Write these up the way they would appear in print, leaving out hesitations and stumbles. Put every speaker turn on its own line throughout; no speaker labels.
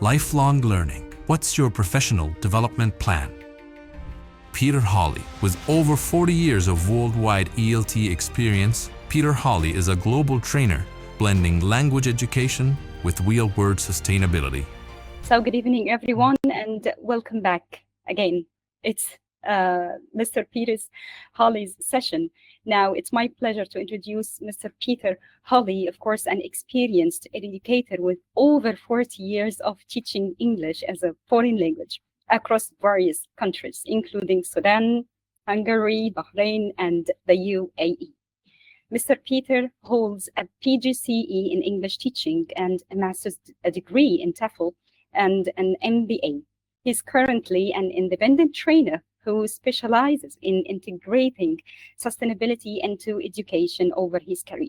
Lifelong learning. What's your professional development plan? Peter Hawley, with over 40 years of worldwide ELT experience, Peter Hawley is a global trainer blending language education with real-world sustainability.
So good evening, everyone, and welcome back again. It's Mr. Peter Hawley's session. Now, it's my pleasure to introduce Mr. Peter Hawley, of course, an experienced educator with over 40 years of teaching English as a foreign language across various countries, including Sudan, Hungary, Bahrain, and the UAE. Mr. Peter holds a PGCE in English teaching and a master's degree in TEFL and an MBA. He's currently an independent trainer who specializes in integrating sustainability into education over his career.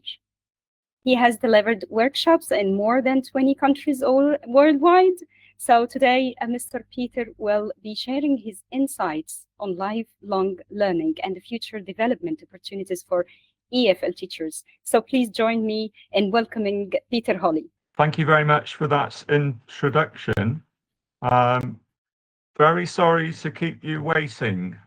He has delivered workshops in more than 20 countries all worldwide. So today, Mr. Peter will be sharing his insights on lifelong learning and future development opportunities for EFL teachers. So please join me in welcoming Peter Hawley.
Thank you very much for that introduction. Very sorry to keep you waiting.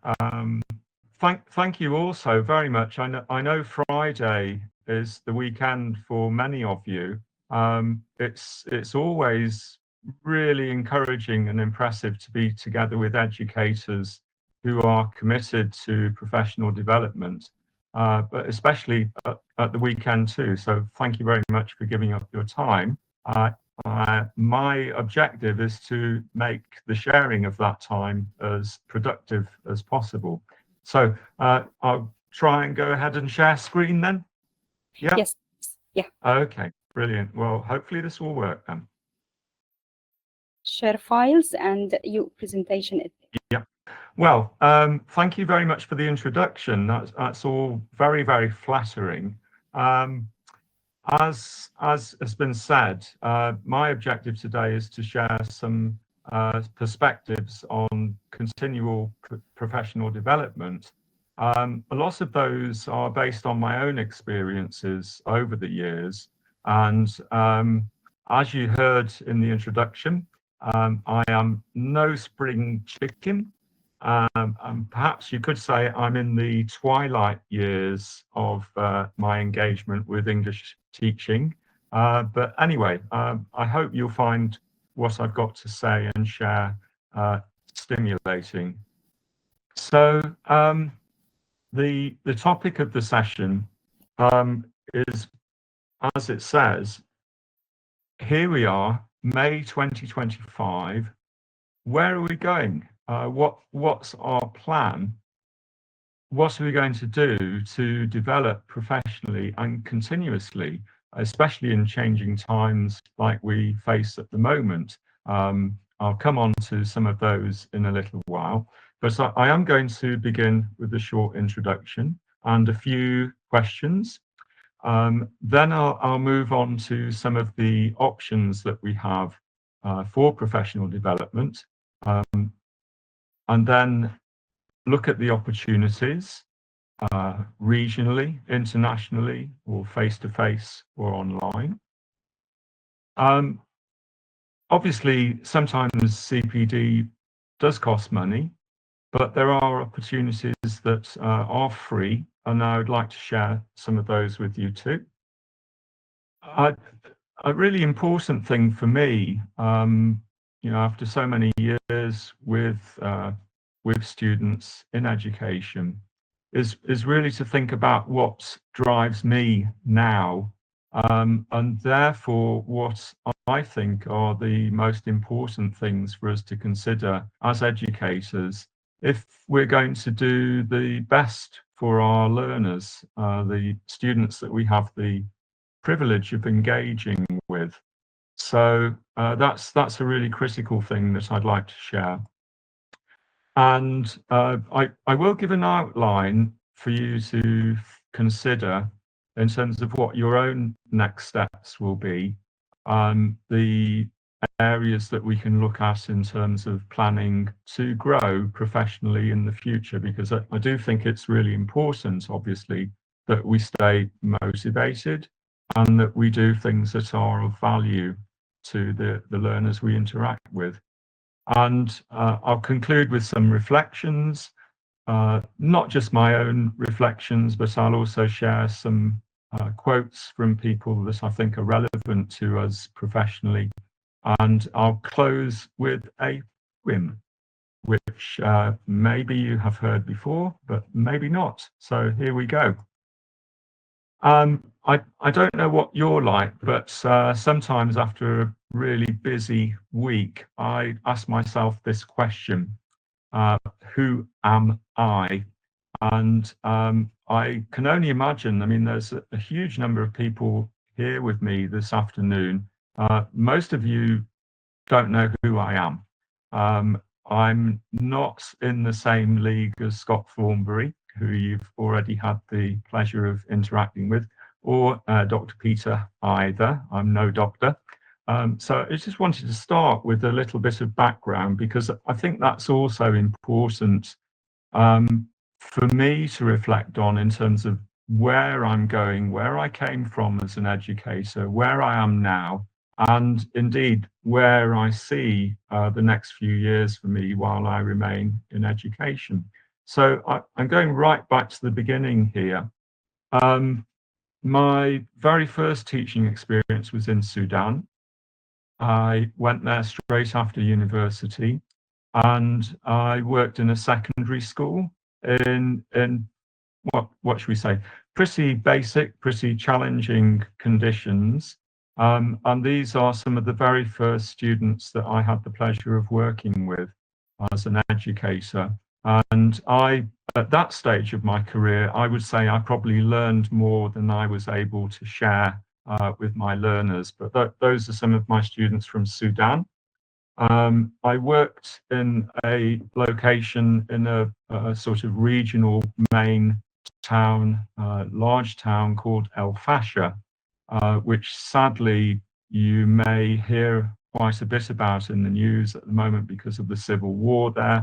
Thank you also very much. I know Friday is the weekend for many of you. It's always really encouraging and impressive to be together with educators who are committed to professional development, but especially at the weekend too. So thank you very much for giving up your time. My objective is to make the sharing of that time as productive as possible. So I'll try and go ahead and share screen then. Yeah.
Yes. Yeah.
Okay, brilliant. Well, hopefully this will work then.
Share files and your presentation.
Yeah. Well, thank you very much for the introduction. That's all very, very flattering. As has been said, my objective today is to share some perspectives on continual professional development. A lot of those are based on my own experiences over the years. And as you heard in the introduction, I am no spring chicken. And perhaps you could say I'm in the twilight years of my engagement with English teaching. But anyway, I hope you'll find what I've got to say and share stimulating. So the topic of the session is, as it says, here we are, May 2025. Where are we going? What's our plan? What are we going to do to develop professionally and continuously, especially in changing times like we face at the moment? I'll come on to some of those in a little while, but I am going to begin with a short introduction and a few questions. Then I'll move on to some of the options that we have for professional development. And then look at the opportunities regionally, internationally, or face-to-face or online. Obviously, sometimes CPD does cost money, but there are opportunities that are free, and I would like to share some of those with you too. A really important thing for me, after so many years with students in education, is really to think about what drives me now, and therefore what I think are the most important things for us to consider as educators if we're going to do the best for our learners, the students that we have the privilege of engaging with. So that's a really critical thing that I'd like to share. And I will give an outline for you to consider in terms of what your own next steps will be, the areas that we can look at in terms of planning to grow professionally in the future, because I do think it's really important, obviously, that we stay motivated and that we do things that are of value to the learners we interact with. And I'll conclude with some reflections, not just my own reflections, but I'll also share some quotes from people that I think are relevant to us professionally. And I'll close with a poem, which maybe you have heard before, but maybe not. So here we go. I don't know what you're like, but sometimes after a really busy week, I ask myself this question, who am I? And I can only imagine, I mean, there's a huge number of people here with me this afternoon. Most of you don't know who I am. I'm not in the same league as Scott Thornbury, who you've already had the pleasure of interacting with, or Dr. Peter either. I'm no doctor. So I just wanted to start with a little bit of background, because I think that's also important for me to reflect on in terms of where I'm going, where I came from as an educator, where I am now, and indeed where I see the next few years for me while I remain in education. So I'm going right back to the beginning here. My very first teaching experience was in Sudan. I went there straight after university, and I worked in a secondary school in what should we say, pretty basic, pretty challenging conditions. And these are some of the very first students that I had the pleasure of working with as an educator. And at that stage of my career, I would say I probably learned more than I was able to share with my learners. But those are some of my students from Sudan. I worked in a location in a sort of regional main town, large town called El Fasher, which sadly you may hear quite a bit about in the news at the moment because of the civil war there.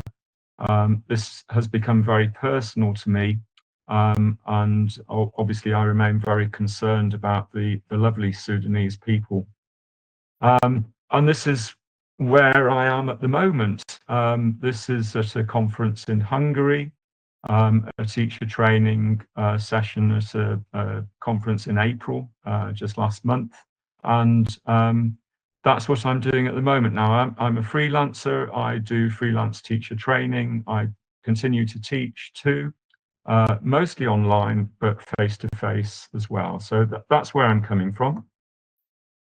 This has become very personal to me, and obviously I remain very concerned about the lovely Sudanese people. And this is where I am at the moment. This is at a conference in Hungary, a teacher training session at a conference in April, just last month. And that's what I'm doing at the moment now. I'm a freelancer. I do freelance teacher training. I continue to teach too, mostly online, but face-to-face as well. So that's where I'm coming from.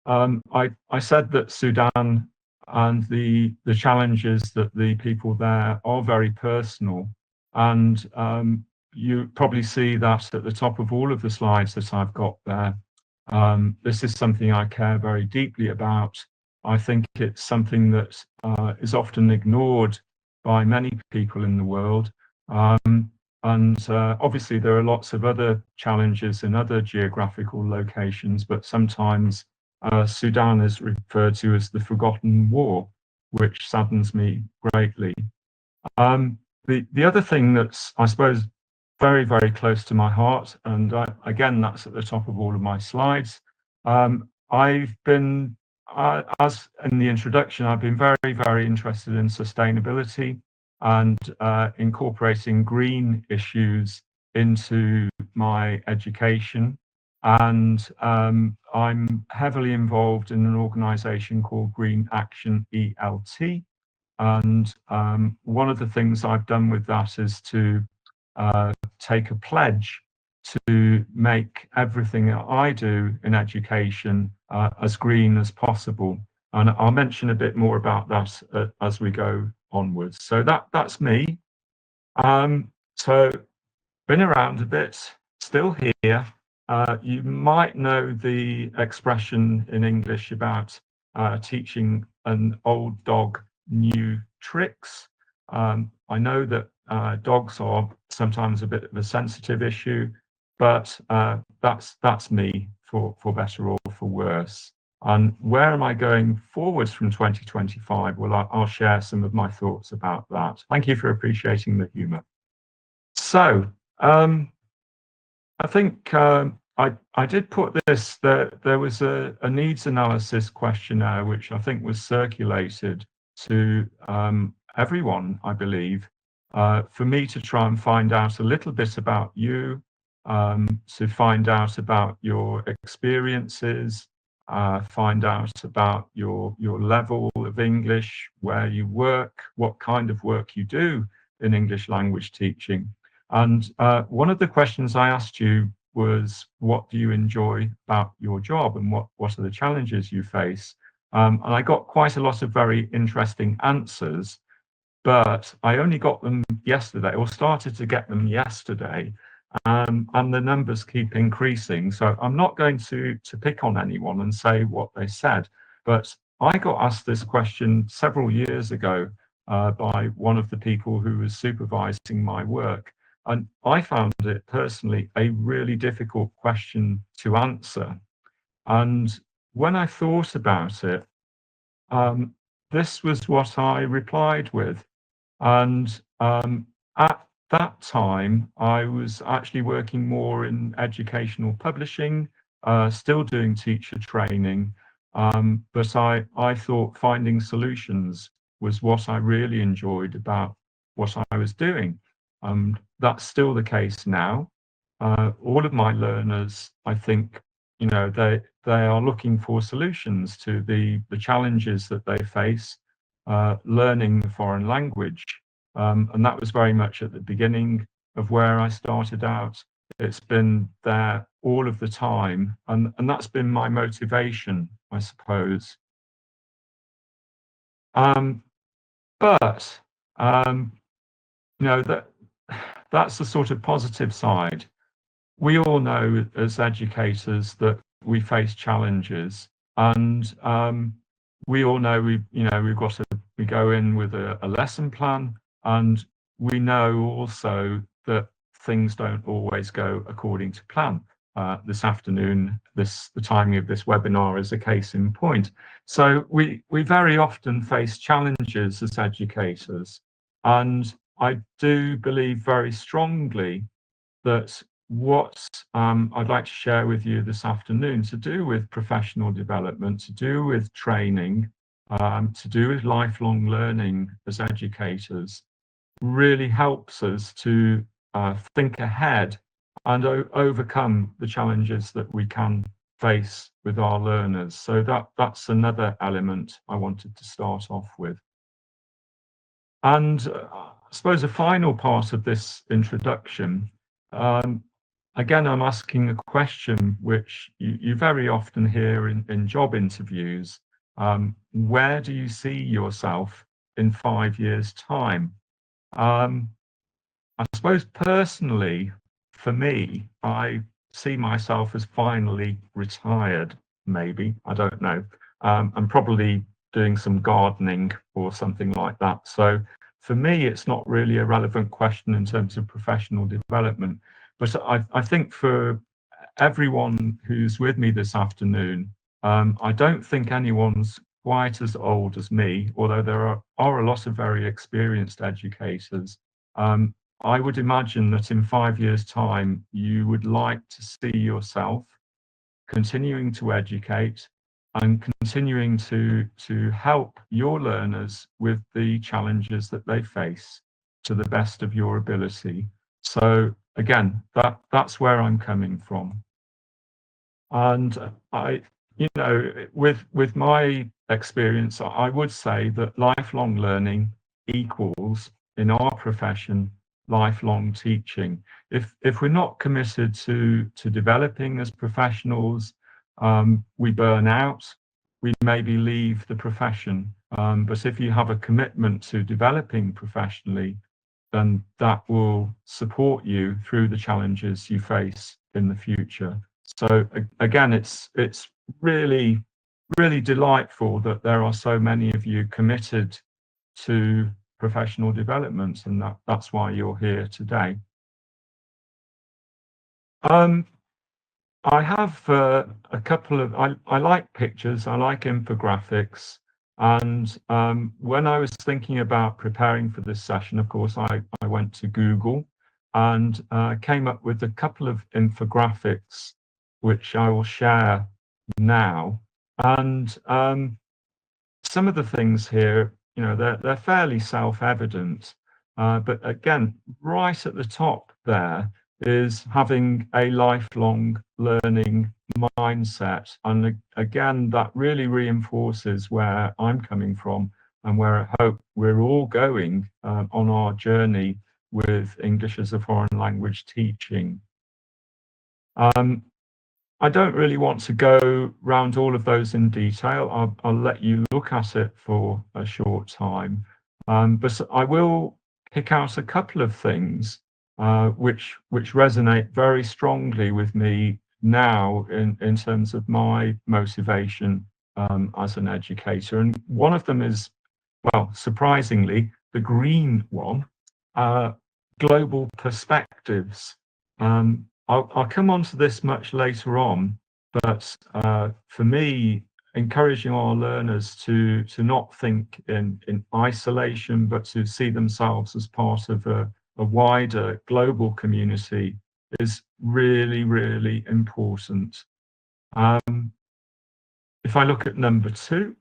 I said that Sudan and the challenges that the people there are very personal. And you probably see that at the top of all of the slides that I've got there. This is something I care very deeply about. I think it's something that is often ignored by many people in the world. And obviously there are lots of other challenges in other geographical locations, but sometimes Sudan is referred to as the forgotten war, which saddens me greatly. The other thing that's, I suppose, very, very close to my heart, and again, that's at the top of all of my slides. I've been, as in the introduction, I've been very, very interested in sustainability and incorporating green issues into my education. And I'm heavily involved in an organization called Green Action ELT. And one of the things I've done with that is to take a pledge to make everything that I do in education as green as possible. And I'll mention a bit more about that as we go onwards. So that's me. So been around a bit, still here. You might know the expression in English about teaching an old dog new tricks. I know that dogs are sometimes a bit of a sensitive issue, but that's me for better or for worse. And where am I going forwards from 2025? Well, I'll share some of my thoughts about that. Thank you for appreciating the humour. So I think I did put this, there was a needs analysis questionnaire which I think was circulated to everyone, I believe, for me to try and find out a little bit about you, to find out about your experiences, find out about your level of English, where you work, what kind of work you do in English language teaching. And one of the questions I asked you was, what do you enjoy about your job, and what are the challenges you face? And I got quite a lot of very interesting answers, but I only got them yesterday, or started to get them yesterday. And the numbers keep increasing. So I'm not going to pick on anyone and say what they said, but I got asked this question several years ago by one of the people who was supervising my work. And I found it personally a really difficult question to answer. And when I thought about it, this was what I replied with. And at that time, I was actually working more in educational publishing, still doing teacher training. But I thought finding solutions was what I really enjoyed about what I was doing. That's still the case now. All of my learners, I think, you know, they are looking for solutions to the challenges that they face learning the foreign language. And that was very much at the beginning of where I started out. It's been there all of the time, and that's been my motivation, I suppose. But you know, that's the sort of positive side. We all know as educators that we face challenges, and we all know we go in with a lesson plan, and we know also that things don't always go according to plan. This afternoon, the timing of this webinar is a case in point. So we very often face challenges as educators, and I do believe very strongly that what I'd like to share with you this afternoon, to do with professional development, to do with training, to do with lifelong learning as educators, really helps us to think ahead and overcome the challenges that we can face with our learners. So that's another element I wanted to start off with. And I suppose a final part of this introduction, again, I'm asking a question which you very often hear in job interviews. Where do you see yourself in 5 years' time? I suppose personally, for me, I see myself as finally retired, maybe, I don't know. I'm probably doing some gardening or something like that. So for me, it's not really a relevant question in terms of professional development. But I think for everyone who's with me this afternoon, I don't think anyone's quite as old as me, although there are a lot of very experienced educators. I would imagine that in 5 years' time, you would like to see yourself continuing to educate and continuing to help your learners with the challenges that they face to the best of your ability. So again, that's where I'm coming from. And with my experience, I would say that lifelong learning equals, in our profession, lifelong teaching. If we're not committed to developing as professionals, we burn out, we maybe leave the profession. But if you have a commitment to developing professionally, then that will support you through the challenges you face in the future. So again, it's really, really delightful that there are so many of you committed to professional development, and that's why you're here today. I have a couple of, I like pictures, I like infographics, and when I was thinking about preparing for this session, of course, I went to Google and came up with a couple of infographics which I will share now. And some of the things here, you know, they're fairly self-evident, but again, right at the top there is having a lifelong learning mindset. And again, that really reinforces where I'm coming from and where I hope we're all going on our journey with English as a foreign language teaching. I don't really want to go round all of those in detail. I'll let you look at it for a short time, but I will pick out a couple of things which resonate very strongly with me now in terms of my motivation as an educator. And one of them is, well, surprisingly, the green one, global perspectives. I'll come on to this much later on, but for me, encouraging our learners to not think in isolation, but to see themselves as part of a wider global community is really, really important. If I look at number 2,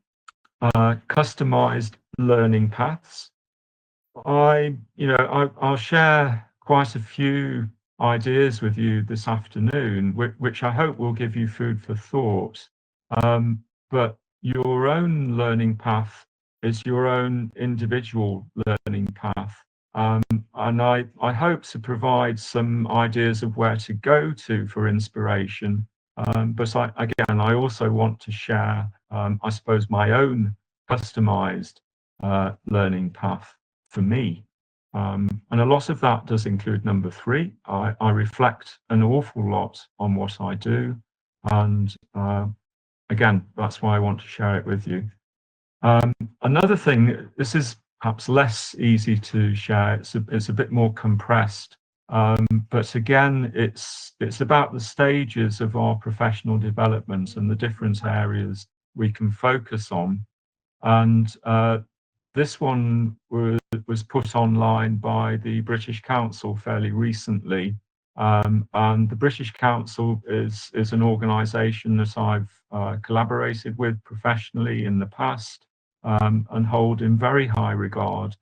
customized learning paths, I'll share quite a few ideas with you this afternoon, which I hope will give you food for thought. But your own learning path is your own individual learning path. And I hope to provide some ideas of where to go to for inspiration. But I also want to share, I suppose, my own customized learning path for me. And a lot of that does include number 3. I reflect an awful lot on what I do. And again, that's why I want to share it with you. Another thing, this is perhaps less easy to share. It's a bit more compressed. But again, it's about the stages of our professional development and the different areas we can focus on. And this one was put online by the British Council fairly recently. And the British Council is an organisation that I've collaborated with professionally in the past and hold in very high regard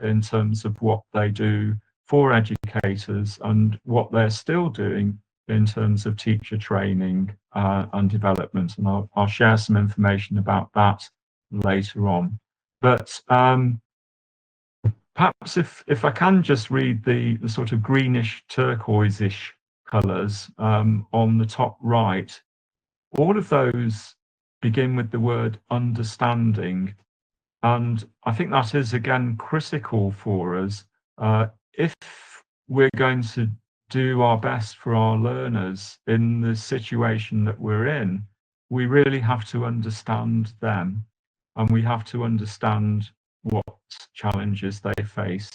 in terms of what they do for educators and what they're still doing in terms of teacher training and development. And I'll share some information about that later on. But perhaps if I can just read the sort of greenish turquoise-ish colours on the top right, all of those begin with the word understanding. And I think that is, again, critical for us. If we're going to do our best for our learners in the situation that we're in, we really have to understand them. And we have to understand what challenges they face.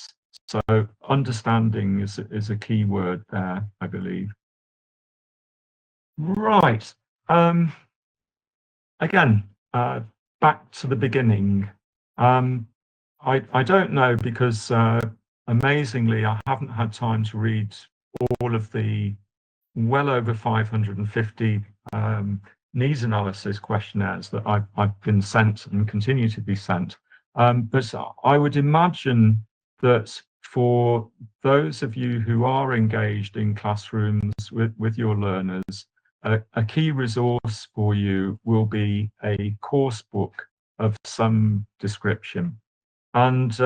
So understanding is a key word there, I believe. Right. Again, back to the beginning. I don't know because amazingly, I haven't had time to read all of the well over 550 needs analysis questionnaires that I've been sent and continue to be sent. But I would imagine that for those of you who are engaged in classrooms with your learners, a key resource for you will be a course book of some description. And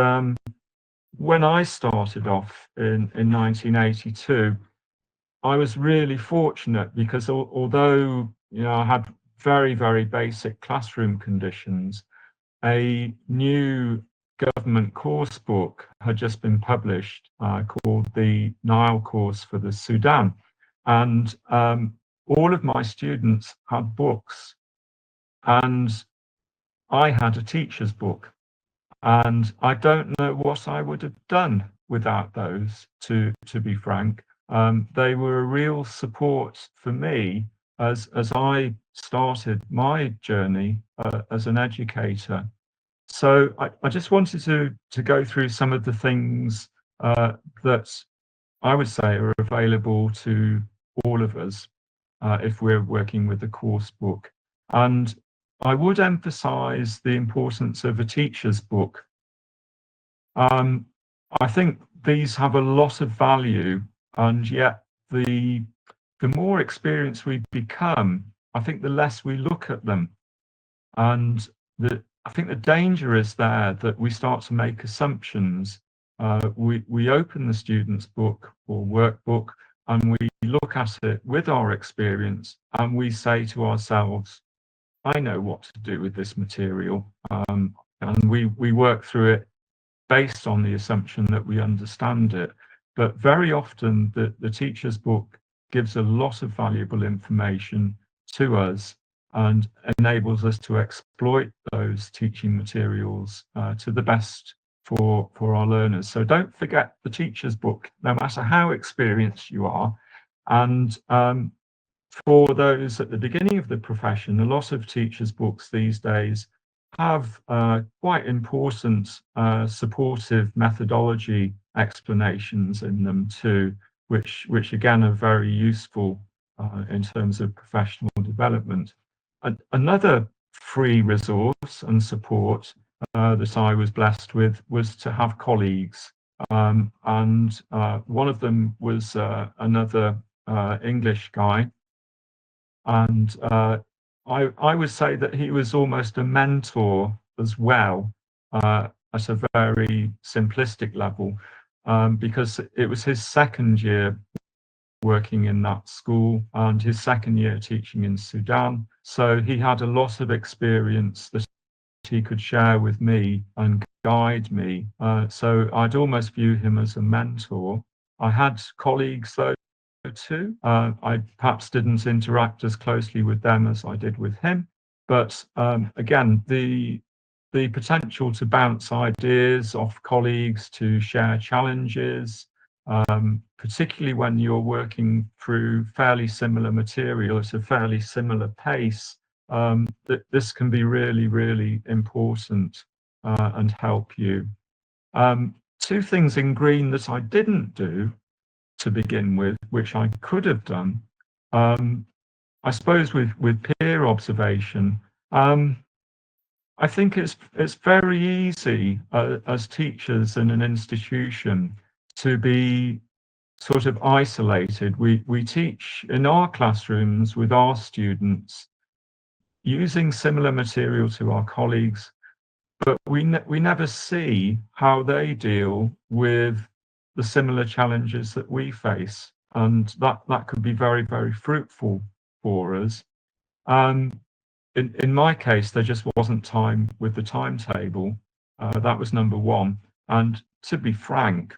when I started off in 1982, I was really fortunate because although I had very, very basic classroom conditions, a new government course book had just been published called the Nile course for the Sudan. And all of my students had books, and I had a teacher's book. And I don't know what I would have done without those, to be frank. They were a real support for me as I started my journey as an educator. So I just wanted to go through some of the things that I would say are available to all of us. if we're working with the course book. And I would emphasize the importance of a teacher's book. I think these have a lot of value, and yet the more experienced we become, I think the less we look at them. And I think the danger is there that we start to make assumptions. We open the student's book or workbook and we look at it with our experience and we say to ourselves, I know what to do with this material. And we work through it based on the assumption that we understand it. But very often the teacher's book gives a lot of valuable information to us and enables us to exploit those teaching materials to the best for our learners. So don't forget the teacher's book, no matter how experienced you are. And for those at the beginning of the profession, a lot of teachers' books these days have quite important supportive methodology explanations in them too, which again are very useful in terms of professional development. Another free resource and support that I was blessed with was to have colleagues, and one of them was another English guy, and I would say that he was almost a mentor as well, at a very simplistic level, because it was his second year working in that school and his second year teaching in Sudan. So he had a lot of experience that he could share with me and guide me. So I'd almost view him as a mentor. I had colleagues though too. I perhaps didn't interact as closely with them as I did with him. But again, the potential to bounce ideas off colleagues, to share challenges, particularly when you're working through fairly similar material at a fairly similar pace, that this can be really, really important and help you. Two things in green that I didn't do to begin with, which I could have done, I suppose with peer observation. I think it's very easy as teachers in an institution to be sort of isolated. We teach in our classrooms with our students using similar material to our colleagues, but we never see how they deal with the similar challenges that we face, and that could be very, very fruitful for us. In my case, there just wasn't time with the timetable. That was number one. And to be frank,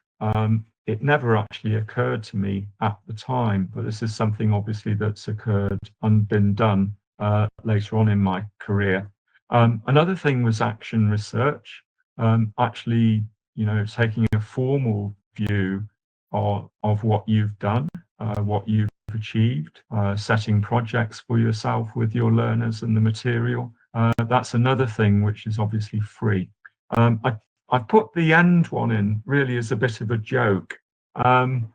it never actually occurred to me at the time, but this is something obviously that's occurred and been done later on in my career. Another thing was action research, actually, taking a formal view of what you've done, what you've achieved, setting projects for yourself with your learners and the material. That's another thing which is obviously free. I put the end one in really as a bit of a joke. An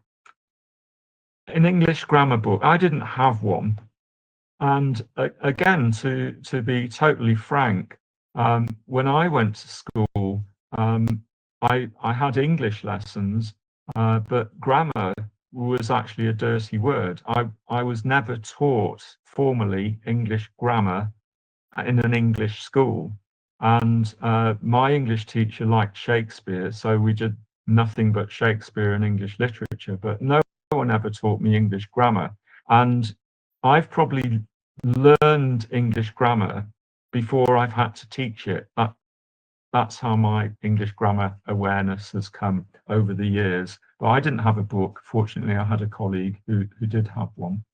English grammar book, I didn't have one. And again, to be totally frank, when I went to school, I had English lessons, but grammar was actually a dirty word. I was never taught formally English grammar in an English school. And my English teacher liked Shakespeare, so we did nothing but Shakespeare and English literature, but no one ever taught me English grammar. And I've probably learned English grammar before I've had to teach it. That's how my English grammar awareness has come over the years. But I didn't have a book. Fortunately, I had a colleague who did have one.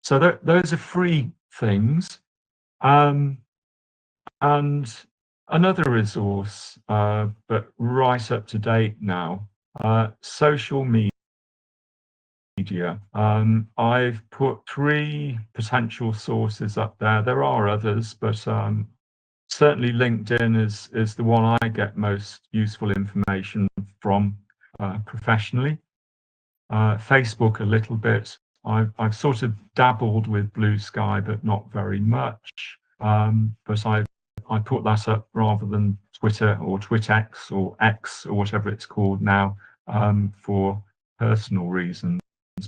So those are free things. And another resource, but right up to date now, social media. I've put 3 potential sources up there. There are others, but certainly LinkedIn is the one I get most useful information from professionally. Facebook a little bit, I've sort of dabbled with Blue Sky, but not very much. But I put that up rather than Twitter or TwitX or X or whatever it's called now, for personal reasons.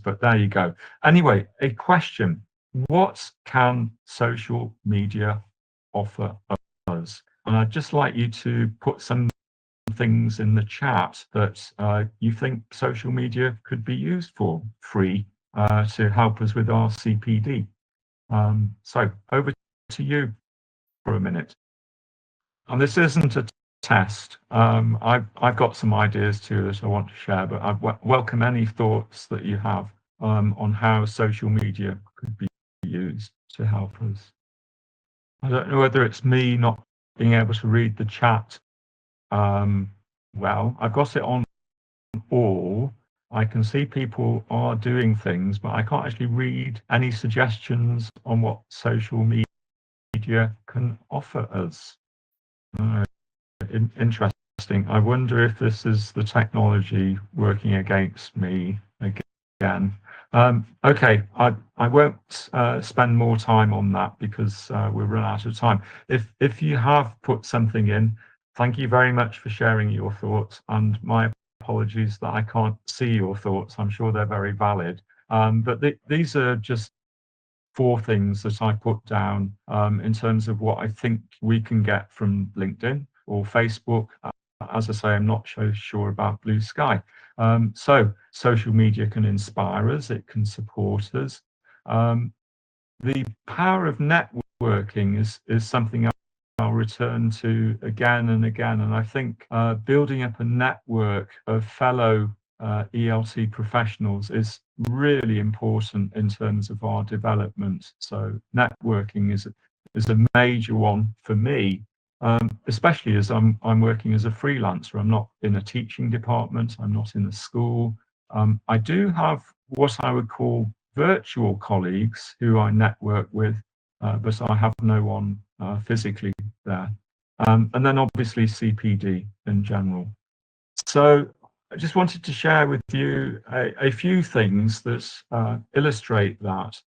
But there you go. Anyway, a question: what can social media offer us? And I'd just like you to put some things in the chat that you think social media could be used for free to help us with our CPD. So over to you for a minute. And this isn't a test. I've got some ideas too that I want to share, but I welcome any thoughts that you have on how social media could be used to help us. I don't know whether it's me not being able to read the chat. Well, I've got it on all. I can see people are doing things, but I can't actually read any suggestions on what social media can offer us. Interesting. I wonder if this is the technology working against me again. Okay, I won't spend more time on that because we'll run out of time. If you have put something in, thank you very much for sharing your thoughts, and my apologies that I can't see your thoughts. I'm sure they're very valid. But these are just 4 things that I put down in terms of what I think we can get from LinkedIn or Facebook. As I say, I'm not so sure about Blue Sky. So social media can inspire us, it can support us. The power of networking is something I'll return to again and again. And I think building up a network of fellow ELT professionals is really important in terms of our development. So networking is a major one for me, especially as I'm working as a freelancer. I'm not in a teaching department. I'm not in a school. I do have what I would call virtual colleagues who I network with, but I have no one physically there. And then obviously CPD in general. So I just wanted to share with you a few things that illustrate that.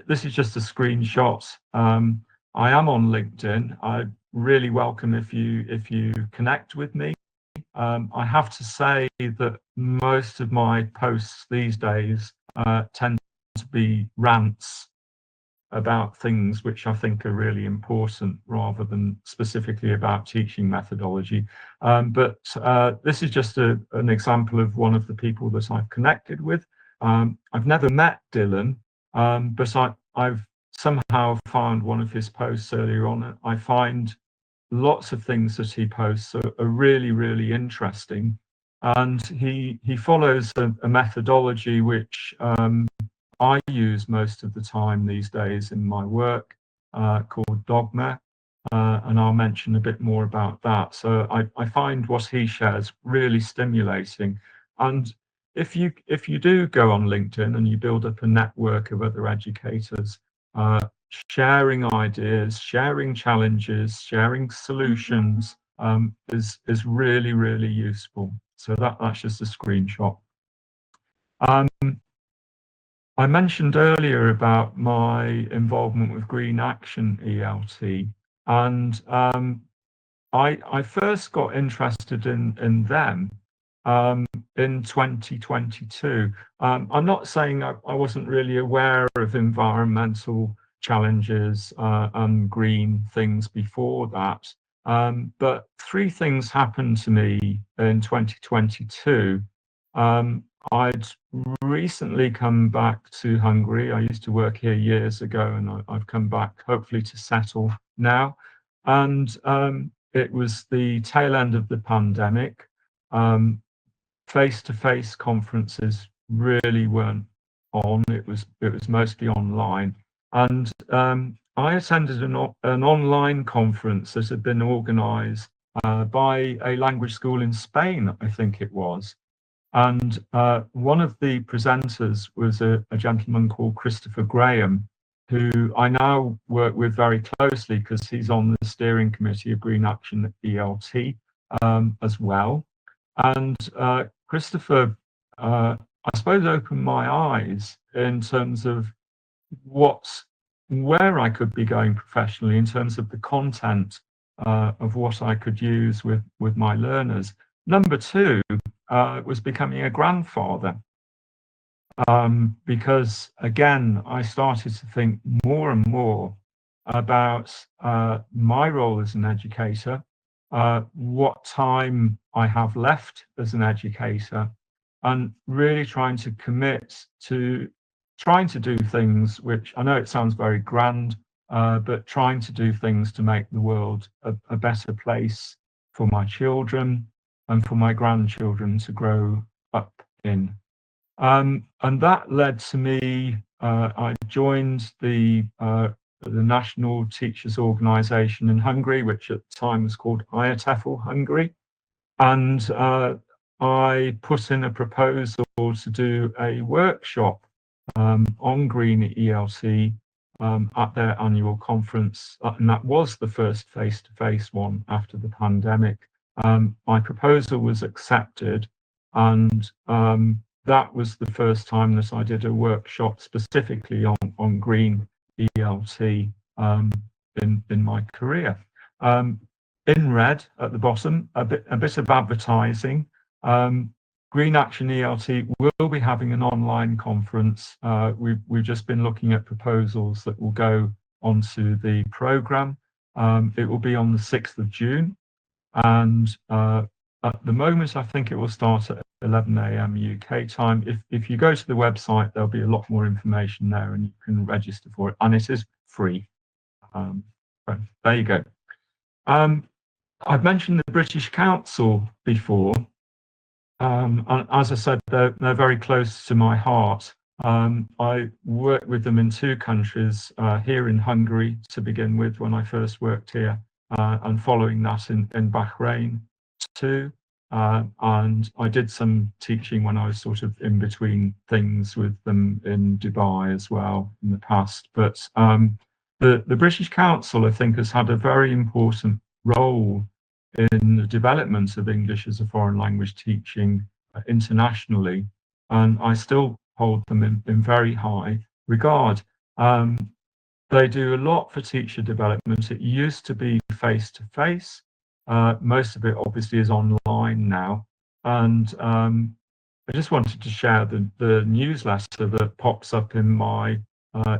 This is just a screenshot. I am on LinkedIn. I really welcome if you connect with me. I have to say that most of my posts these days tend to be rants about things which I think are really important rather than specifically about teaching methodology. But this is just an example of one of the people that I've connected with. I've never met Dylan, but I've somehow found one of his posts earlier on. I find lots of things that he posts are really, really interesting. And he follows a methodology which I use most of the time these days in my work, called Dogma, and I'll mention a bit more about that. So I find what he shares really stimulating. And if you do go on LinkedIn and you build up a network of other educators, sharing ideas, sharing challenges, sharing solutions is really, really useful. So that's just a screenshot. I mentioned earlier about my involvement with Green Action ELT, and I first got interested in them in 2022. I'm not saying I wasn't really aware of environmental challenges and green things before that, but 3 things happened to me in 2022. I'd recently come back to Hungary. I used to work here years ago, and I've come back hopefully to settle now. And it was the tail end of the pandemic. Face-to-face conferences really weren't on. It was mostly online. And I attended an online conference that had been organised by a language school in Spain, I think it was. And one of the presenters was a gentleman called Christopher Graham, who I now work with very closely because he's on the steering committee of Green Action ELT as well. And Christopher I suppose, opened my eyes in terms of where I could be going professionally, in terms of the content of what I could use with my learners. Number two was becoming a grandfather, because again, I started to think more and more about my role as an educator, what time I have left as an educator, and really trying to commit to trying to do things which, I know it sounds very grand, but trying to do things to make the world a better place for my children and for my grandchildren to grow up in. And that led to me, I joined the National Teachers Organisation in Hungary, which at the time was called IATEFL Hungary. And I put in a proposal to do a workshop on green ELT at their annual conference, and that was the first face-to-face one after the pandemic. My proposal was accepted, and that was the first time that I did a workshop specifically on green ELT in my career. In red at the bottom, a bit of advertising. Green Action ELT will be having an online conference. We've just been looking at proposals that will go onto the programme. It will be on the 6th of June. And at the moment, I think it will start at 11 a.m. UK time. If you go to the website, there'll be a lot more information there and you can register for it. And it is free. There you go. I've mentioned the British Council before. And as I said, they're very close to my heart. I worked with them in two countries, here in Hungary to begin with when I first worked here, and following that in Bahrain too. And I did some teaching when I was sort of in between things with them in Dubai as well in the past. But the British Council, I think, has had a very important role in the development of English as a foreign language teaching internationally, and I still hold them in very high regard. They do a lot for teacher development. It used to be face-to-face. Most of it obviously is online now. And I just wanted to share the newsletter that pops up in my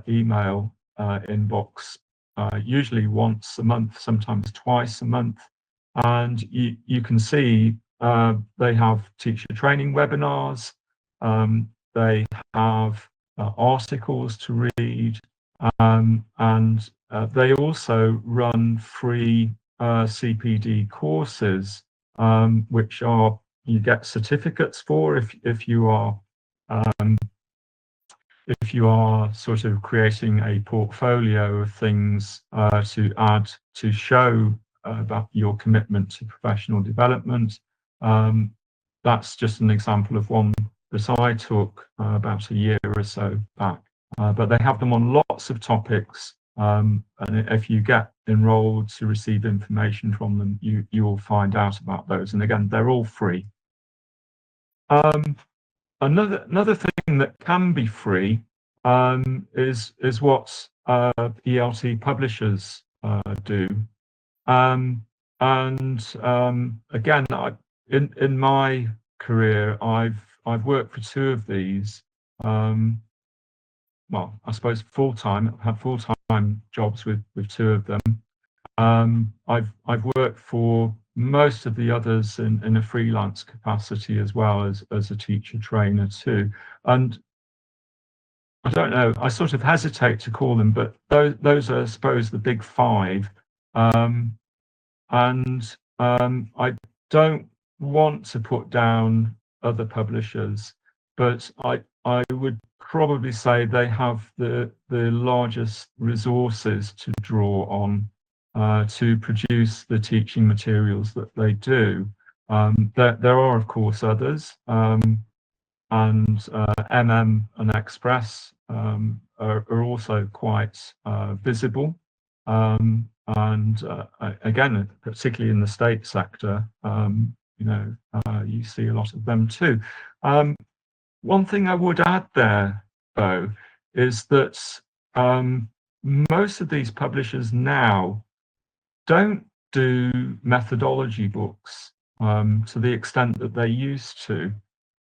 email inbox, usually once a month, sometimes twice a month. And you can see they have teacher training webinars, they have articles to read, and they also run free CPD courses, which you get certificates for if you are sort of creating a portfolio of things to add to show about your commitment to professional development. That's just an example of one that I took about a year or so back. But they have them on lots of topics, and if you get enrolled to receive information from them, you will find out about those. And again, they're all free. Another thing that can be free is what ELT publishers do. Again, in my career, I've worked for two of these. Well, I suppose full-time. I've had full-time jobs with two of them. I've worked for most of the others in a freelance capacity as well as a teacher trainer too. And I don't know, I sort of hesitate to call them, but those are, I suppose, the big five. I don't want to put down other publishers, but I would probably say they have the largest resources to draw on to produce the teaching materials that they do. There are, of course, others, and MM and Express are also quite visible. Again, particularly in the state sector, you see a lot of them too. one thing I would add there, though, is that most of these publishers now don't do methodology books to the extent that they used to.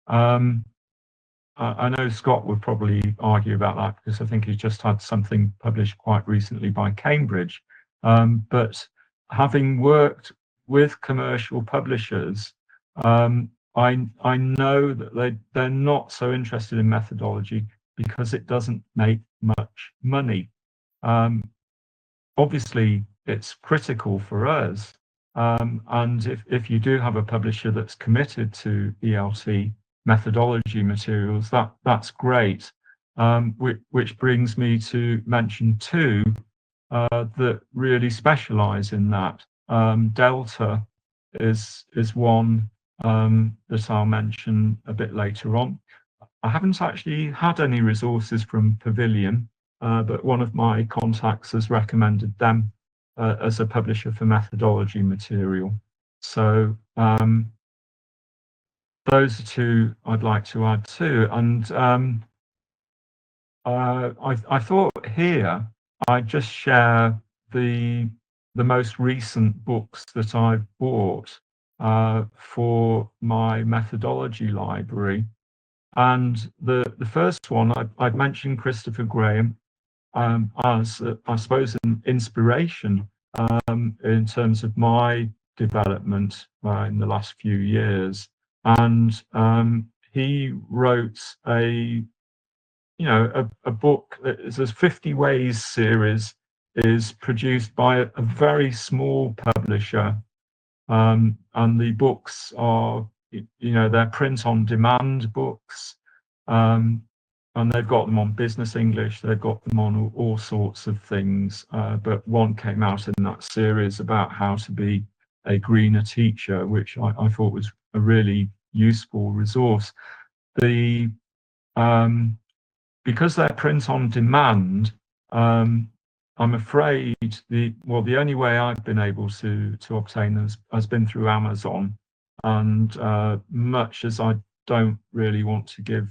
I know Scott would probably argue about that because I think he's just had something published quite recently by Cambridge. But having worked with commercial publishers, I know that they're not so interested in methodology because it doesn't make much money. Obviously, it's critical for us. And if you do have a publisher that's committed to ELT methodology materials, that's great. Which brings me to mention two that really specialize in that. Delta is one that I'll mention a bit later on. I haven't actually had any resources from Pavilion, but one of my contacts has recommended them as a publisher for methodology material. So those are two I'd like to add too. And I thought here I'd just share the most recent books that I've bought for my methodology library. And the first one, I'd mentioned Christopher Graham as, I suppose, an inspiration in terms of my development in the last few years. And he wrote a book that is a 50 Ways series, is produced by a very small publisher. And the books are, they're print on demand books. And they've got them on business English, they've got them on all sorts of things. But one came out in that series about how to be a greener teacher, which I thought was a really useful resource. Because they're print on demand, I'm afraid the only way I've been able to obtain them has been through Amazon. And much as I don't really want to give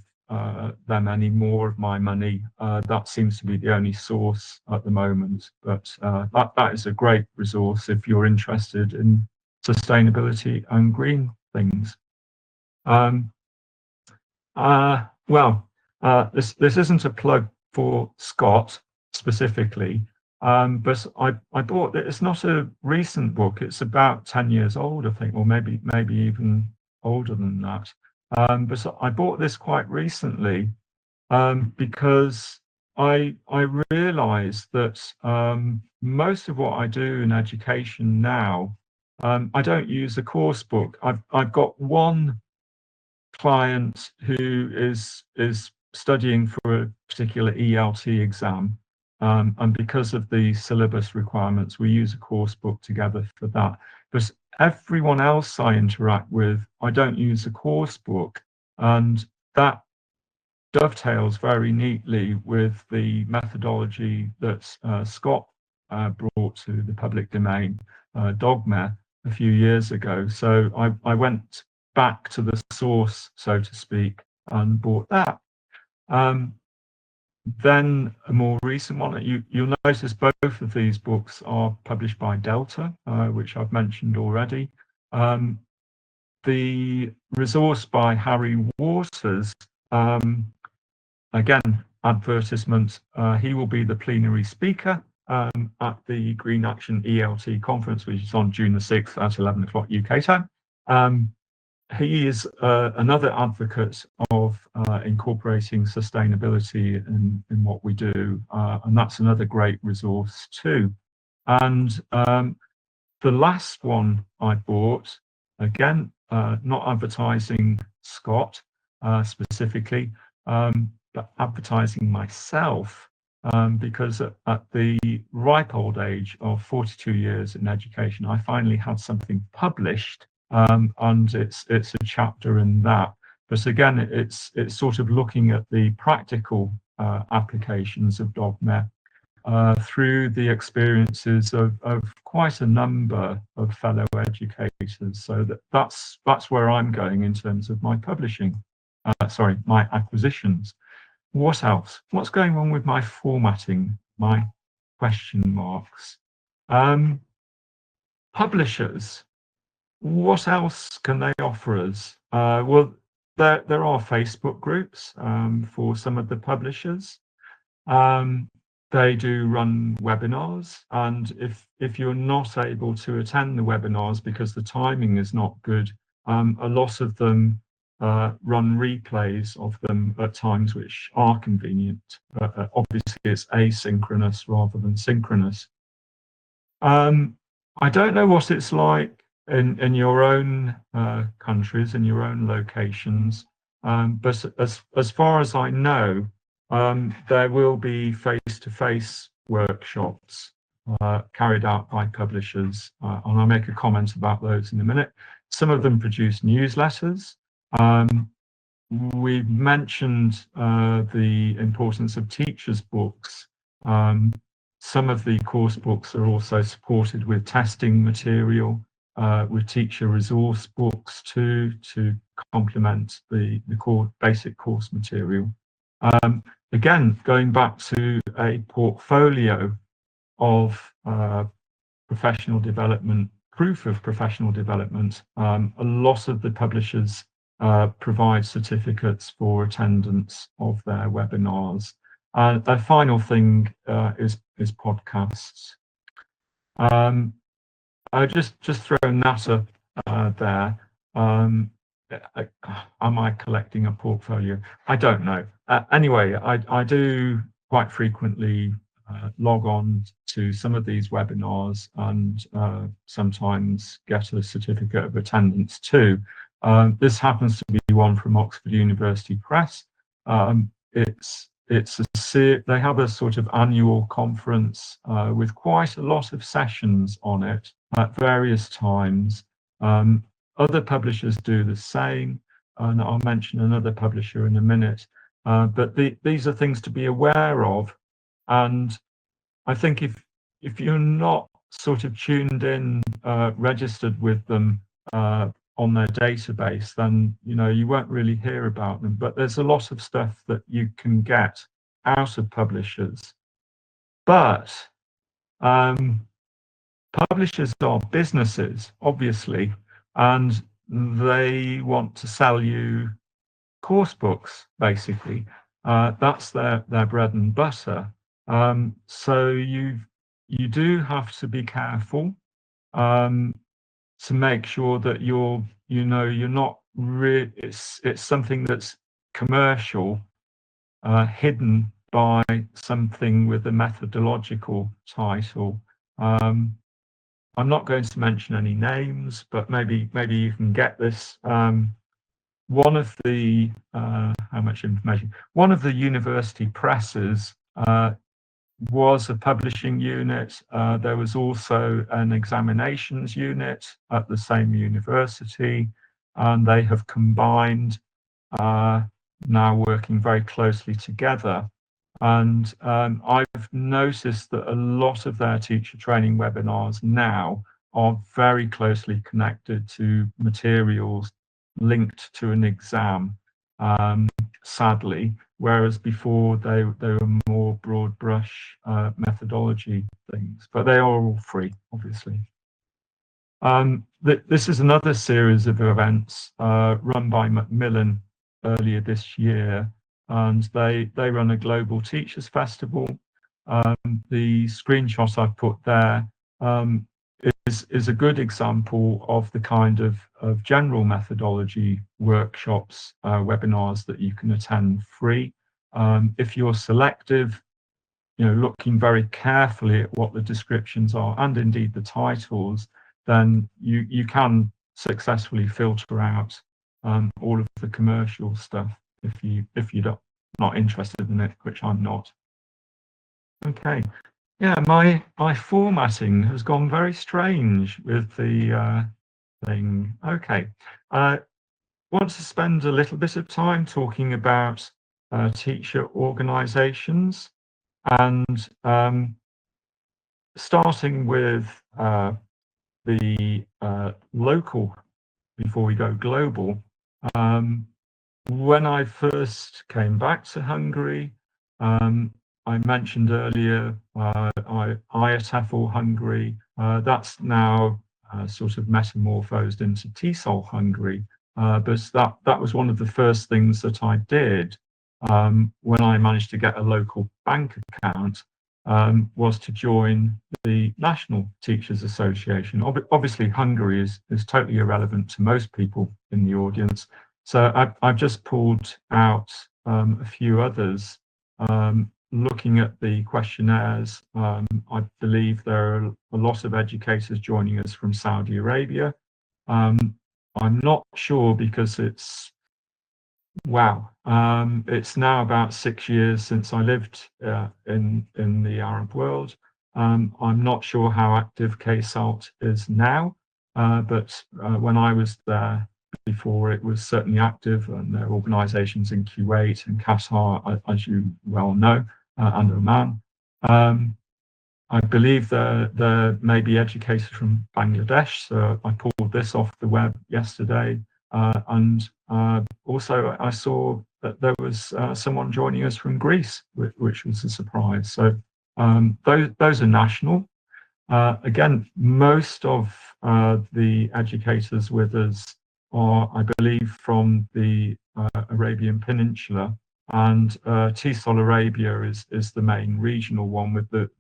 them any more of my money, that seems to be the only source at the moment. But that is a great resource if you're interested in sustainability and green things. This isn't a plug for Scott specifically, but I bought it. It's not a recent book. It's about 10 years old, I think, or maybe even older than that. But I bought this quite recently because I realized that most of what I do in education now, I don't use a course book. I've got one client who is studying for a particular ELT exam, and because of the syllabus requirements, we use a course book together for that. But everyone else I interact with, I don't use a course book, and that dovetails very neatly with the methodology that Scott brought to the public domain, Dogma, a few years ago. So I went back to the source, so to speak, and bought that. Then a more recent one, you'll notice both of these books are published by Delta, which I've mentioned already. The resource by Harry Waters, again, advertisement, he will be the plenary speaker at the Green Action ELT conference, which is on June the 6th at 11 o'clock UK time. He is another advocate of incorporating sustainability in what we do, and that's another great resource too. And the last one I bought, again, not advertising Scott specifically, but advertising myself, because at the ripe old age of 42 years in education, I finally had something published. And it's a chapter in that. But again, it's sort of looking at the practical applications of Dogma through the experiences of quite a number of fellow educators. So that's where I'm going in terms of my publishing. my acquisitions. What else? What's going on with my formatting, my question marks? Publishers, what else can they offer us? Well, there are Facebook groups for some of the publishers. They do run webinars, and if you're not able to attend the webinars because the timing is not good, a lot of them run replays of them at times which are convenient. Obviously, it's asynchronous rather than synchronous. I don't know what it's like in your own countries, in your own locations, but as far as I know, there will be face-to-face workshops carried out by publishers, and I'll make a comment about those in a minute. Some of them produce newsletters. We've mentioned the importance of teachers' books. Some of the course books are also supported with testing material, with teacher resource books too, to complement the core basic course material. Again, going back to a portfolio of professional development, proof of professional development, a lot of the publishers provide certificates for attendance of their webinars. A final thing is podcasts. I just thrown that up there. Am I collecting a portfolio? I don't know. Anyway, I do quite frequently log on to some of these webinars and sometimes get a certificate of attendance too. This happens to be one from Oxford University Press. They have a sort of annual conference with quite a lot of sessions on it at various times. Other publishers do the same, and I'll mention another publisher in a minute. But these are things to be aware of, and I think if you're not sort of tuned in, registered with them on their database, then you won't really hear about them. But there's a lot of stuff that you can get out of publishers. But publishers are businesses, obviously, and they want to sell you course books, basically. That's their bread and butter. So you do have to be careful to make sure that you're not really, it's something that's commercial, hidden by something with a methodological title. I'm not going to mention any names, but maybe you can get this. One of the how much information? One of the university presses was a publishing unit. There was also an examinations unit at the same university, and they have combined, now working very closely together. And I've noticed that a lot of their teacher training webinars now are very closely connected to materials linked to an exam, sadly, whereas before they were more broad brush methodology things, but they are all free, obviously. This is another series of events run by Macmillan earlier this year, and they run a global teachers festival. The screenshot I've put there is a good example of the kind of general methodology workshops, webinars that you can attend free. If you're selective, looking very carefully at what the descriptions are and indeed the titles, then you can successfully filter out all of the commercial stuff if you're not interested in it, which I'm not. Okay. Yeah, my formatting has gone very strange with the thing. Okay. Want to spend a little bit of time talking about teacher organizations, and starting with the local before we go global. when I first came back to Hungary, I mentioned earlier IATEFL Hungary. That's now sort of metamorphosed into TESOL Hungary. But that was one of the first things that I did when I managed to get a local bank account, was to join the National Teachers Association. Obviously, Hungary is totally irrelevant to most people in the audience. So I've just pulled out a few others. Looking at the questionnaires, I believe there are a lot of educators joining us from Saudi Arabia. I'm not sure because it's now about 6 years since I lived in the Arab world. I'm not sure how active KSALT is now, but when I was there before, it was certainly active, and there are organisations in Kuwait and Qatar, as you well know, and Oman. I believe there may be educators from Bangladesh, so I pulled this off the web yesterday. And also I saw that there was someone joining us from Greece, which was a surprise. So those are national. Again, most of the educators with us are, I believe, from the Arabian Peninsula, and TESOL Arabia is the main regional one with the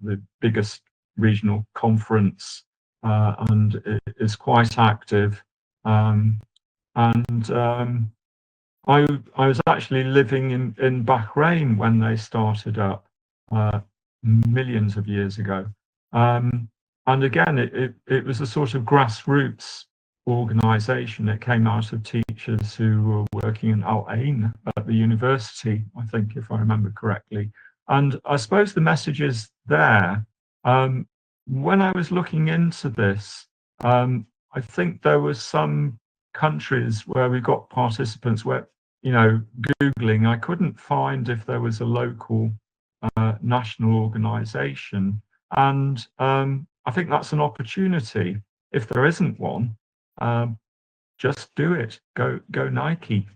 biggest regional conference, and it is quite active. I was actually living in Bahrain when they started up millions of years ago. And again, it was a sort of grassroots organisation. It came out of teachers who were working in Al Ain at the university, I think, if I remember correctly. And I suppose the message is there. When I was looking into this, I think there was some countries where we got participants where, Googling, I couldn't find if there was a local national organisation. And I think that's an opportunity. If there isn't one, just do it. Go Nike.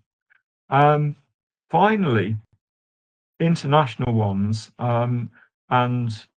Finally, international ones. And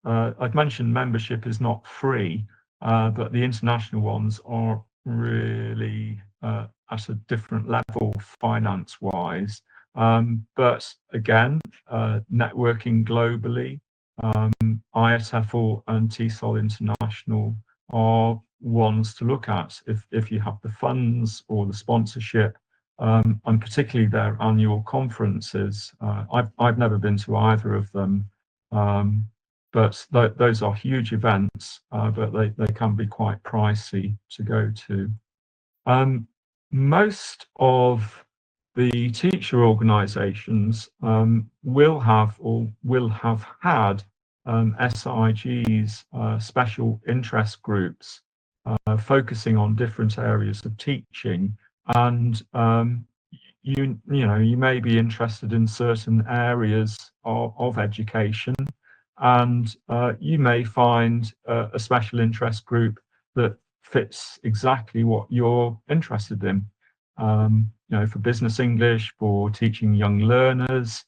I've mentioned membership is not free, but the international ones are really at a different level finance-wise. But again, networking globally, IATEFL and TESOL International are ones to look at if you have the funds or the sponsorship, and particularly their annual conferences. I've never been to either of them, but those are huge events, but they can be quite pricey to go to. Most of the teacher organisations will have had SIGs, special interest groups, focusing on different areas of teaching, and you may be interested in certain areas of education, and you may find a special interest group that fits exactly what you're interested in. For business English, for teaching young learners,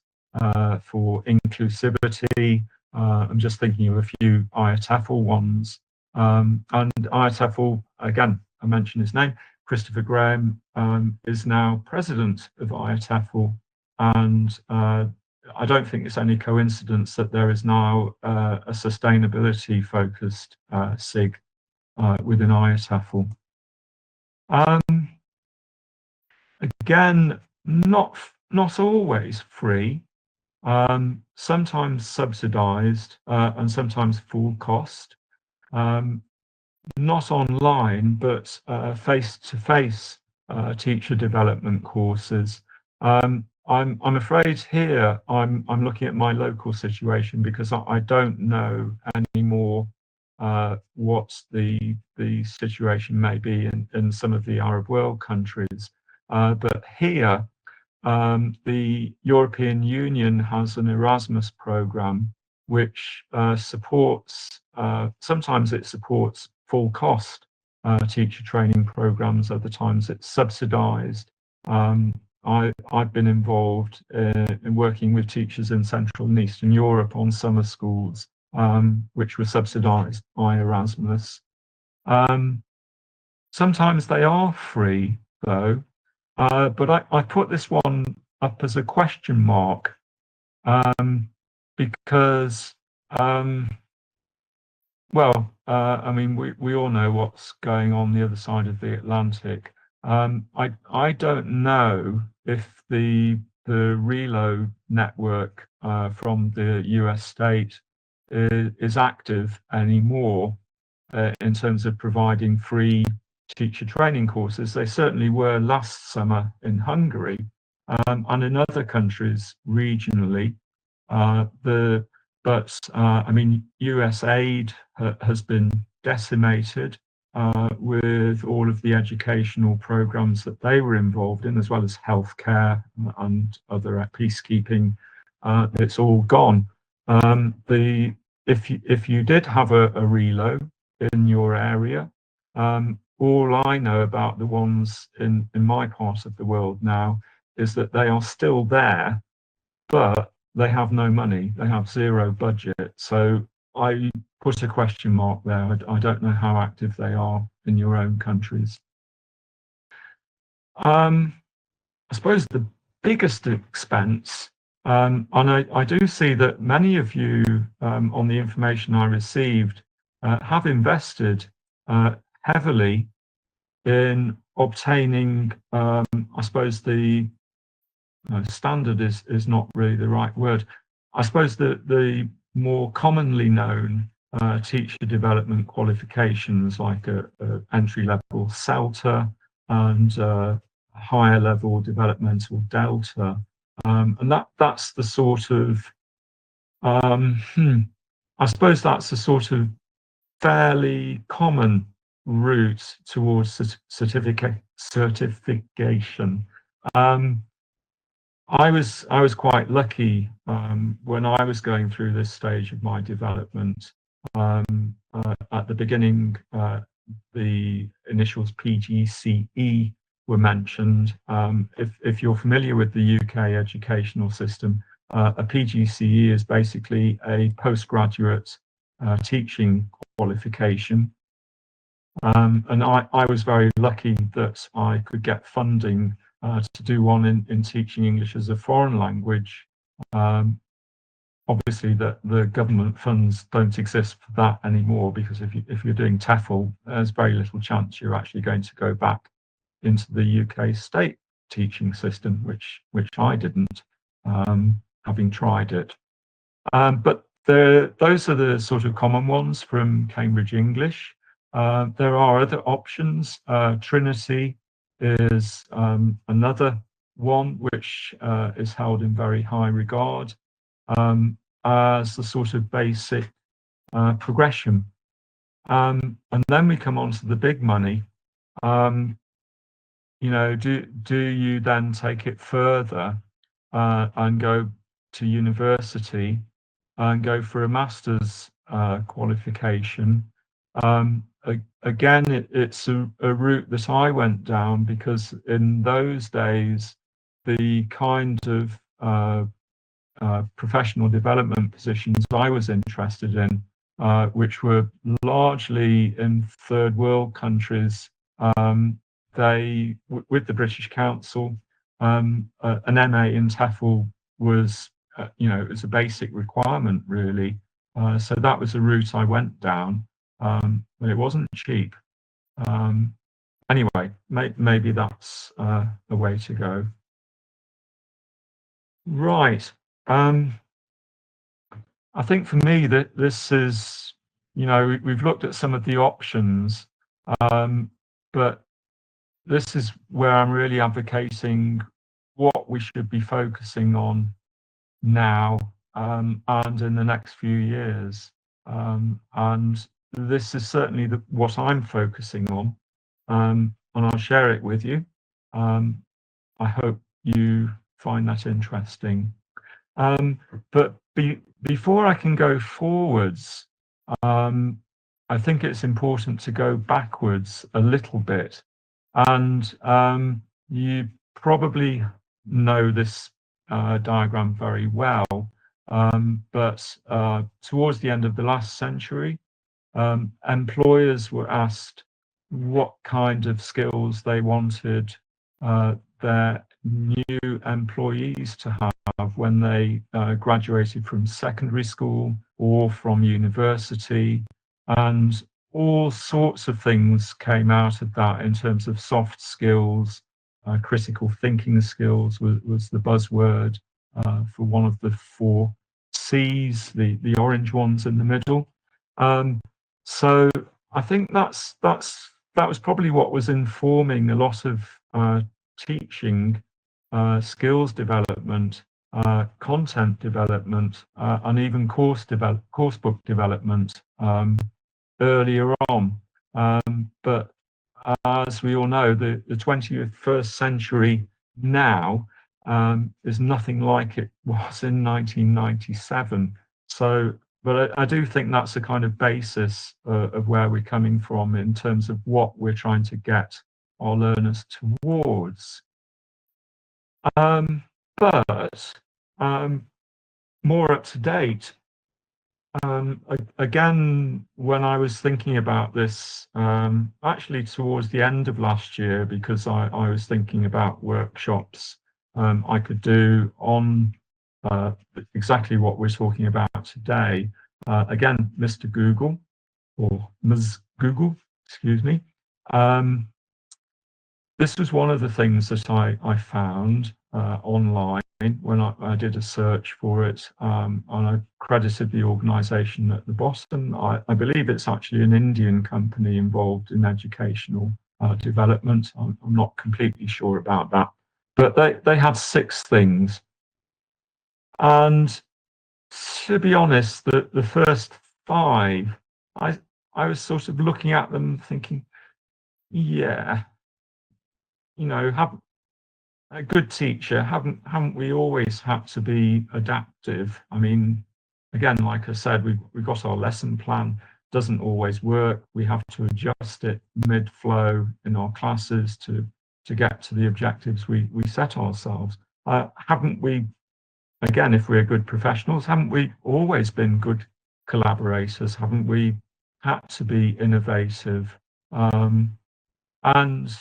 for inclusivity. I'm just thinking of a few IATEFL ones. And IATEFL, again, I mentioned his name, Christopher Graham, is now president of IATEFL. And I don't think it's any coincidence that there is now a sustainability focused SIG within IATEFL. Again, not always free, sometimes subsidized, and sometimes full cost. Not online, but face-to-face teacher development courses. I'm afraid here I'm looking at my local situation because I don't know anymore what the situation may be in some of the Arab world countries. But here, the European Union has an Erasmus program which supports, sometimes it supports full cost teacher training programs, other times it's subsidized. I've been involved in working with teachers in Central and Eastern Europe on summer schools, which were subsidised by Erasmus. Sometimes they are free, though, but I put this one up as a question mark because, I mean, we all know what's going on the other side of the Atlantic. I don't know if the reload network from the US state is active anymore in terms of providing free teacher training courses. They certainly were last summer in Hungary and in other countries regionally. I mean, US aid has been decimated with all of the educational programs that they were involved in, as well as healthcare and other peacekeeping. It's all gone. If you did have a reload in your area, all I know about the ones in my part of the world now is that they are still there, but they have no money. They have zero budget. So I put a question mark there. I don't know how active they are in your own countries. I suppose the biggest expense, and I do see that many of you on the information I received have invested heavily in obtaining, I suppose the standard is not really the right word. I suppose the more commonly known teacher development qualifications like a entry-level CELTA and higher level developmental Delta. And that's the sort of, I suppose that's the sort of fairly common route towards certification. I was quite lucky when I was going through this stage of my development. At the beginning, the initials PGCE were mentioned. If you're familiar with the UK educational system, a PGCE is basically a postgraduate teaching qualification. And I was very lucky that I could get funding to do one in teaching English as a foreign language. Obviously, the government funds don't exist for that anymore, because if you're doing TEFL, there's very little chance you're actually going to go back into the UK state teaching system, which I didn't, having tried it. But those are the sort of common ones from Cambridge English. There are other options. Trinity is another one which is held in very high regard as the sort of basic progression. And then we come on to the big money. You know, do you then take it further and go to university and go for a master's qualification? Again, it's a route that I went down, because in those days, the kind of professional development positions I was interested in, which were largely in third world countries, with the British Council, an MA in TEFL was, it was a basic requirement, really. So that was the route I went down. But it wasn't cheap. Anyway, maybe that's a way to go. Right. I think for me that this is, we've looked at some of the options, but this is where I'm really advocating what we should be focusing on now and in the next few years. And this is certainly what I'm focusing on, and I'll share it with you. I hope you find that interesting. But before I can go forwards, I think it's important to go backwards a little bit. And you probably know this diagram very well, but towards the end of the last century, employers were asked what kind of skills they wanted their new employees to have when they graduated from secondary school or from university, and all sorts of things came out of that in terms of soft skills. Critical thinking skills was the buzzword for one of the 4 C's, the orange ones in the middle. So I think that was probably what was informing a lot of teaching, skills development, content development, and even course book development earlier on. But as we all know, the 21st century now is nothing like it was in 1997. So, but I do think that's a kind of basis of where we're coming from in terms of what we're trying to get our learners towards. But more up to date, again, when I was thinking about this, actually towards the end of last year, because I was thinking about workshops I could do on exactly what we're talking about today. Again, Mr. Google, or Ms. Google, excuse me. This was one of the things that I found online when I did a search for it, and I credited the organisation at the bottom. I believe it's actually an Indian company involved in educational development. I'm not completely sure about that, but they had 6 things. And to be honest, the first 5, I was sort of looking at them thinking, yeah, you know, a good teacher, haven't we always had to be adaptive? I mean, again, like I said, we've got our lesson plan, doesn't always work. We have to adjust it mid-flow in our classes to get to the objectives we set ourselves. Haven't we, again, if we're good professionals, haven't we always been good collaborators? Haven't we had to be innovative? And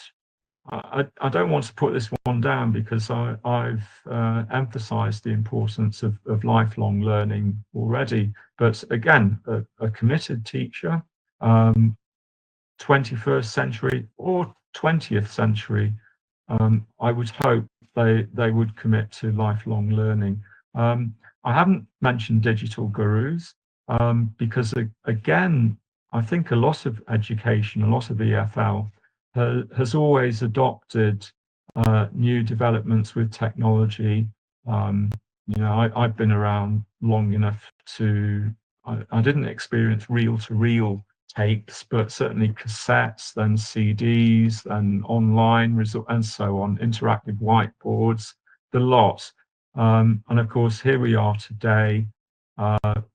I don't want to put this one down, because I've emphasised the importance of lifelong learning already. But again, a committed teacher, 21st century or 20th century, I would hope they would commit to lifelong learning. I haven't mentioned digital gurus, because again, I think a lot of education, a lot of EFL has always adopted new developments with technology. You know, I've been around long enough to, I didn't experience reel-to-reel tapes, but certainly cassettes, then CDs, then online, and so on, interactive whiteboards, the lot. And of course, here we are today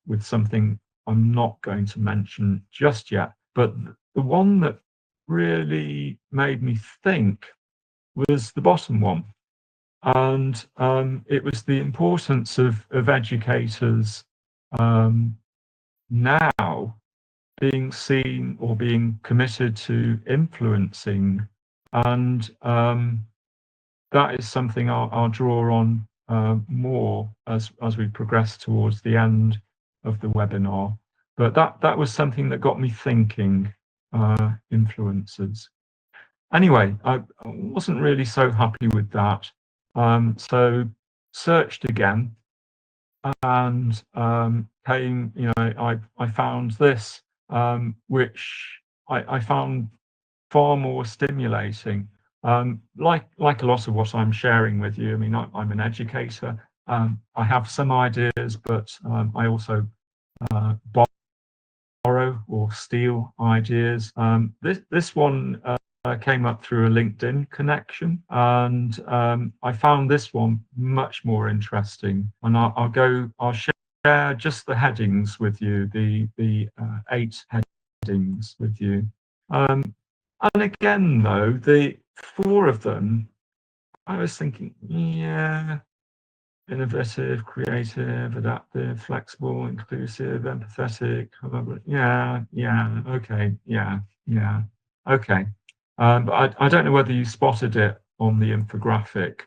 with something I'm not going to mention just yet, but the one that really made me think was the bottom one. And it was the importance of educators now being seen or being committed to influencing. And that is something I'll draw on more as we progress towards the end of the webinar. But that was something that got me thinking. Influences. Anyway, I wasn't really so happy with that, so searched again, and came, you know, I found this, which I found far more stimulating. Like a lot of what I'm sharing with you. I mean, I'm an educator. I have some ideas, but I also borrow or steal ideas. This one came up through a LinkedIn connection, and I found this one much more interesting. And I'll share just the headings with you, the 8 headings with you. And again, though, the 4 of them I was thinking, yeah, innovative, creative, adaptive, flexible, inclusive, empathetic. Yeah, okay, okay. But I don't know whether you spotted it on the infographic,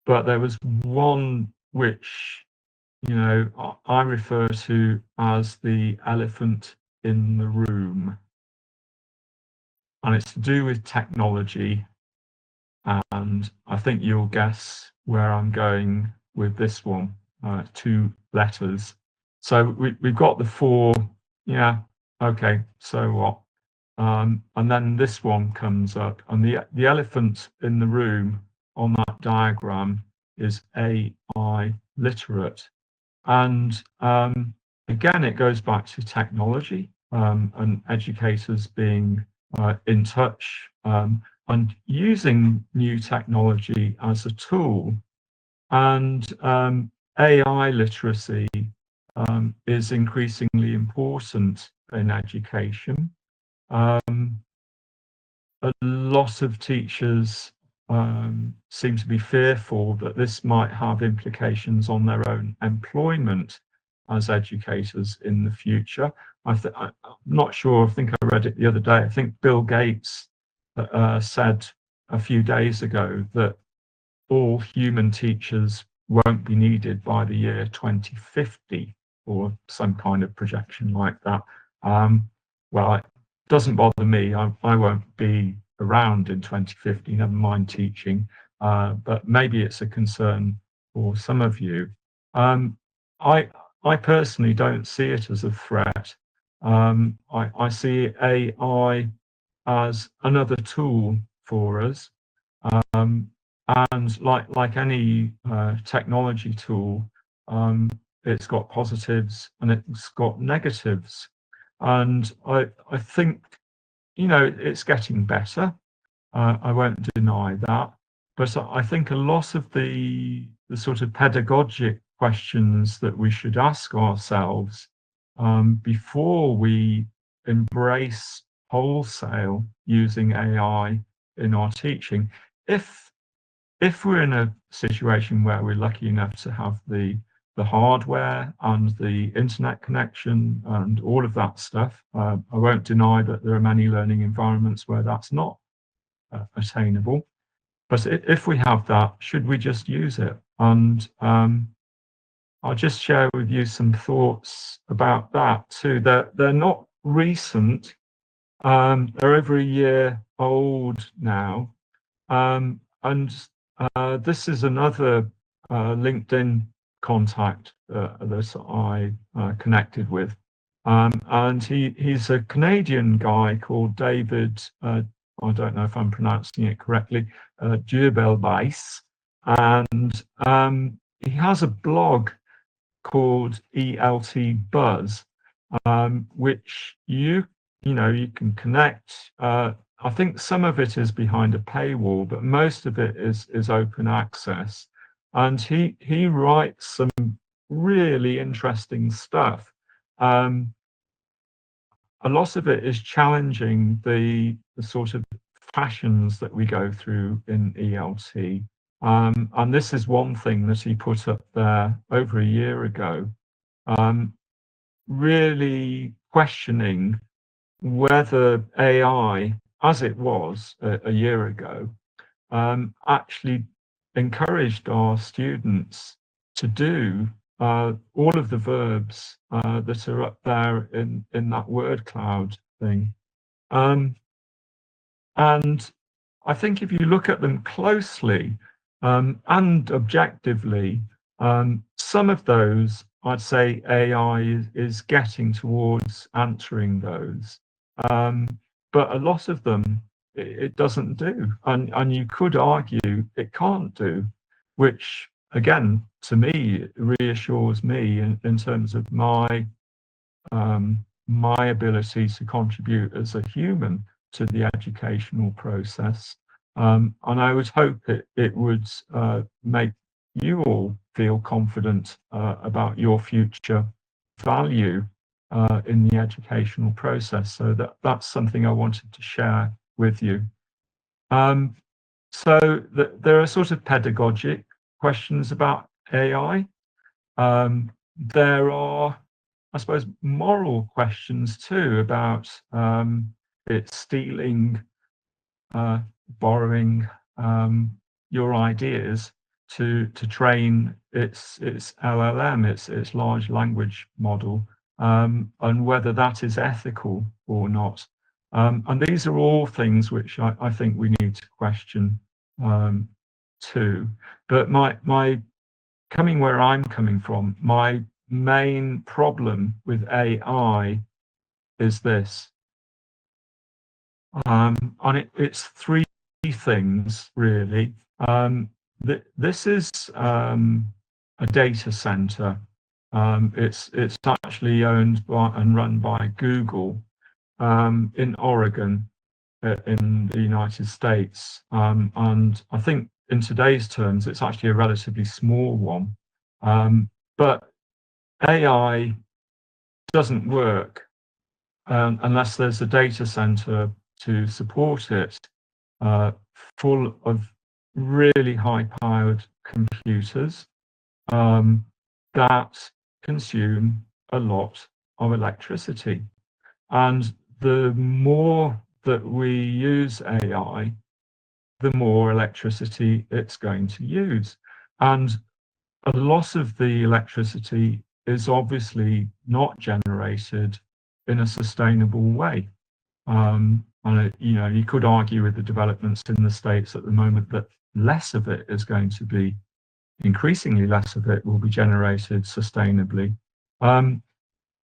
but there was one which, you know, I refer to as the elephant in the room, and it's to do with technology. And I think you'll guess where I'm going with this one, 2 letters. So we've got the 4, yeah, okay, so what? And then this one comes up, and the elephant in the room on that diagram is AI literate. And again, it goes back to technology and educators being in touch and using new technology as a tool. And AI literacy is increasingly important in education. A lot of teachers seem to be fearful that this might have implications on their own employment as educators in the future. I'm not sure, I think I read it the other day. I think Bill Gates said a few days ago that all human teachers won't be needed by the year 2050 or some kind of projection like that. Well, it doesn't bother me. I won't be around in 2050, never mind teaching, but maybe it's a concern for some of you. I personally don't see it as a threat. I see AI as another tool for us, and like any technology tool, it's got positives and it's got negatives. And I think, you know, it's getting better. I won't deny that. But I think a lot of the sort of pedagogic questions that we should ask ourselves before we embrace wholesale using AI in our teaching, if we're in a situation where we're lucky enough to have the hardware and the internet connection and all of that stuff, I won't deny that there are many learning environments where that's not attainable. But if we have that, should we just use it? And I'll just share with you some thoughts about that too. They're not recent. They're over a year old now. And this is another LinkedIn contact that I connected with. And he's a Canadian guy called David, I don't know if I'm pronouncing it correctly, Jubelbais. And he has a blog called ELT Buzz, which you can connect. I think some of it is behind a paywall, but most of it is open access. And he writes some really interesting stuff. A lot of it is challenging the sort of fashions that we go through in ELT. And this is one thing that he put up there over a year ago, really questioning whether AI, as it was a year ago, actually encouraged our students to do all of the verbs that are up there in that word cloud thing. And I think if you look at them closely and objectively, some of those, I'd say AI is getting towards answering those. But a lot of them, it doesn't do. And you could argue it can't do, which again, to me, reassures me in terms of my ability to contribute as a human to the educational process. And I would hope it would make you all feel confident about your future value in the educational process. So that's something I wanted to share with you. So there are sort of pedagogic questions about AI. There are, I suppose, moral questions too about it stealing, borrowing your ideas to train its LLM, its large language model, and whether that is ethical or not. And these are all things which I think we need to question too. But my coming where I'm coming from, my main problem with AI is this. And it's three things really. This is a data center. It's actually owned by and run by Google in Oregon, in the United States, and I think in today's terms it's actually a relatively small one. But AI doesn't work unless there's a data center to support it, full of really high-powered computers that consume a lot of electricity. And the more that we use AI, the more electricity it's going to use. And a lot of the electricity is obviously not generated in a sustainable way. And you could argue with the developments in the States at the moment that less of it is going to be, increasingly less of it will be generated sustainably.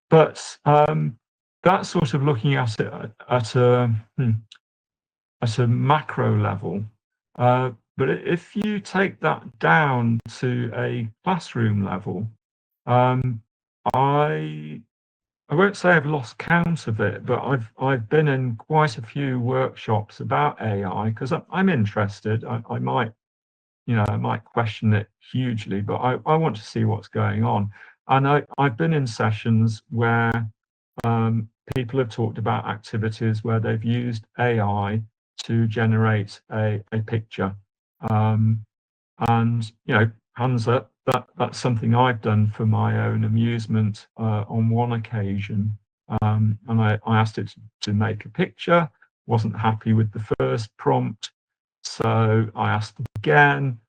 But that's sort of looking at it at a macro level. But if you take that down to a classroom level, I won't say I've lost count of it, but I've been in quite a few workshops about AI because I'm interested. I might question it hugely, but I want to see what's going on. And I've been in sessions where people have talked about activities where they've used AI to generate a picture. And hands up, that's something I've done for my own amusement on one occasion. And I asked it to make a picture, wasn't happy with the first prompt, so I asked again,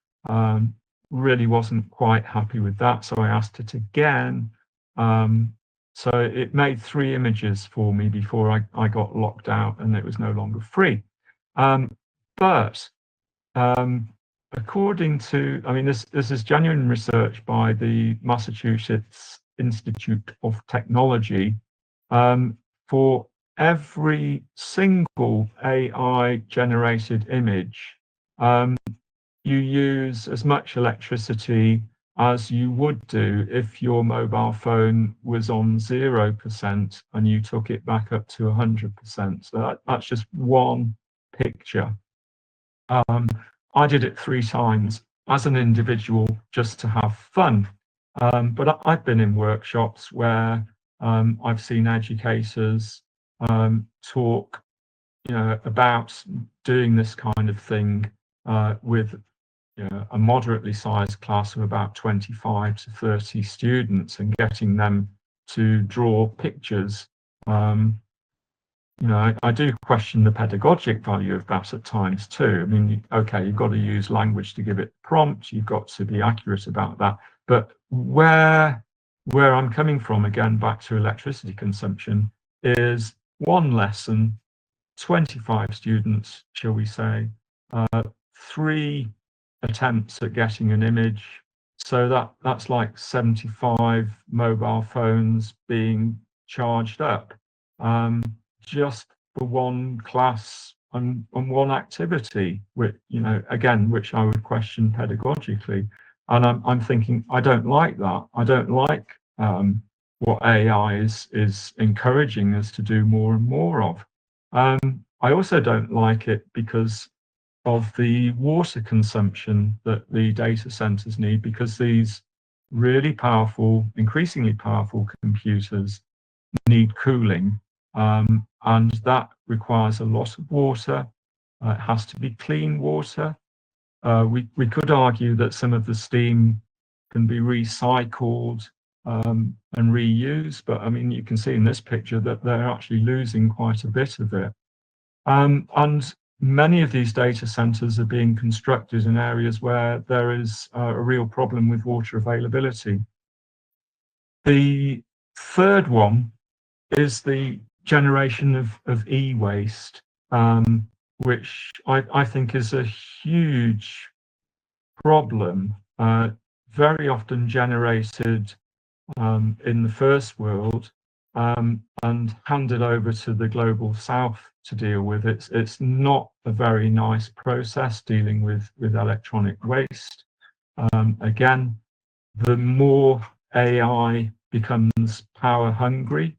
really wasn't quite happy with that, so I asked it again. So it made 3 images for me before I got locked out and it was no longer free. But according to, this is genuine research by the Massachusetts Institute of Technology. For every single AI generated image, you use as much electricity as you would do if your mobile phone was on 0% and you took it back up to 100%. So that's just one picture. I did it 3 times as an individual just to have fun. But I've been in workshops where I've seen educators talk, about doing this kind of thing with a moderately sized class of about 25 to 30 students and getting them to draw pictures. I do question the pedagogic value of that at times too. Okay, you've got to use language to give it prompts, you've got to be accurate about that. But where I'm coming from, again, back to electricity consumption, is one lesson, 25 students, shall we say, 3 attempts at getting an image. So that's like 75 mobile phones being charged up. Just for one class and one activity, which which I would question pedagogically. And I'm thinking, I don't like that. I don't like what AI is encouraging us to do more and more of. I also don't like it because of the water consumption that the data centers need, because these really powerful, increasingly powerful computers need cooling. And that requires a lot of water. It has to be clean water. We could argue that some of the steam can be recycled and reused, but I mean, you can see in this picture that they're actually losing quite a bit of it. And many of these data centers are being constructed in areas where there is a real problem with water availability. The third one is the generation of e-waste, which I think is a huge problem, very often generated in the first world and handed over to the global south to deal with. It's not a very nice process dealing with electronic waste. Again, the more AI becomes power hungry,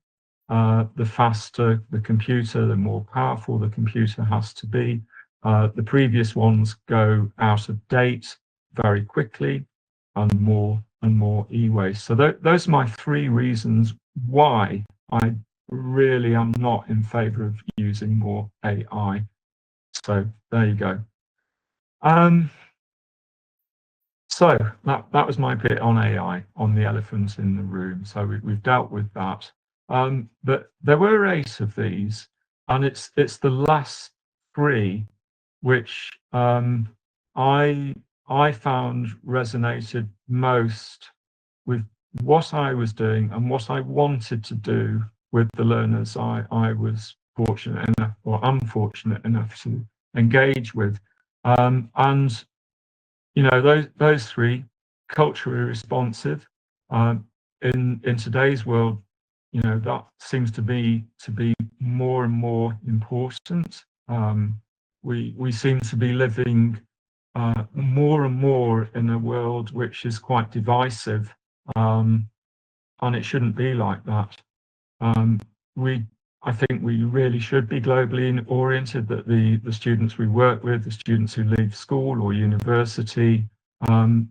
the faster the computer, the more powerful the computer has to be. The previous ones go out of date very quickly, and more e-waste. So those are my three reasons why I really am not in favor of using more AI. So there you go. So that was my bit on AI, on the elephant in the room. So we've dealt with that. But there were 8 of these, and it's the last 3 which I found resonated most with what I was doing and what I wanted to do with the learners I was fortunate enough, or unfortunate enough, to engage with. And you know, those 3, culturally responsive. In today's world, you know, that seems to be more and more important. We seem to be living more and more in a world which is quite divisive, and it shouldn't be like that. I think we really should be globally oriented, that the students we work with, the students who leave school or university, you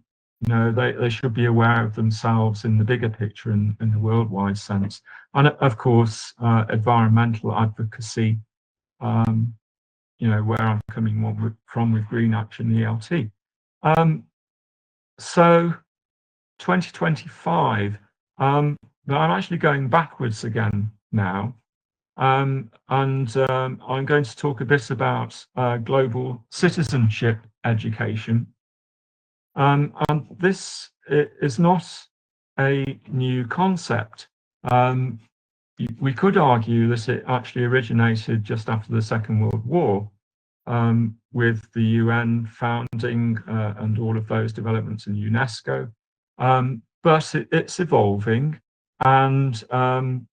know, they should be aware of themselves in the bigger picture, in the worldwide sense. And of course, environmental advocacy, you know, where I'm coming from with Green Action ELT. So 2025, but I'm actually going backwards again now. And I'm going to talk a bit about global citizenship education. And this is not a new concept. We could argue that it actually originated just after the Second World War, with the UN founding and all of those developments in UNESCO. But it's evolving. And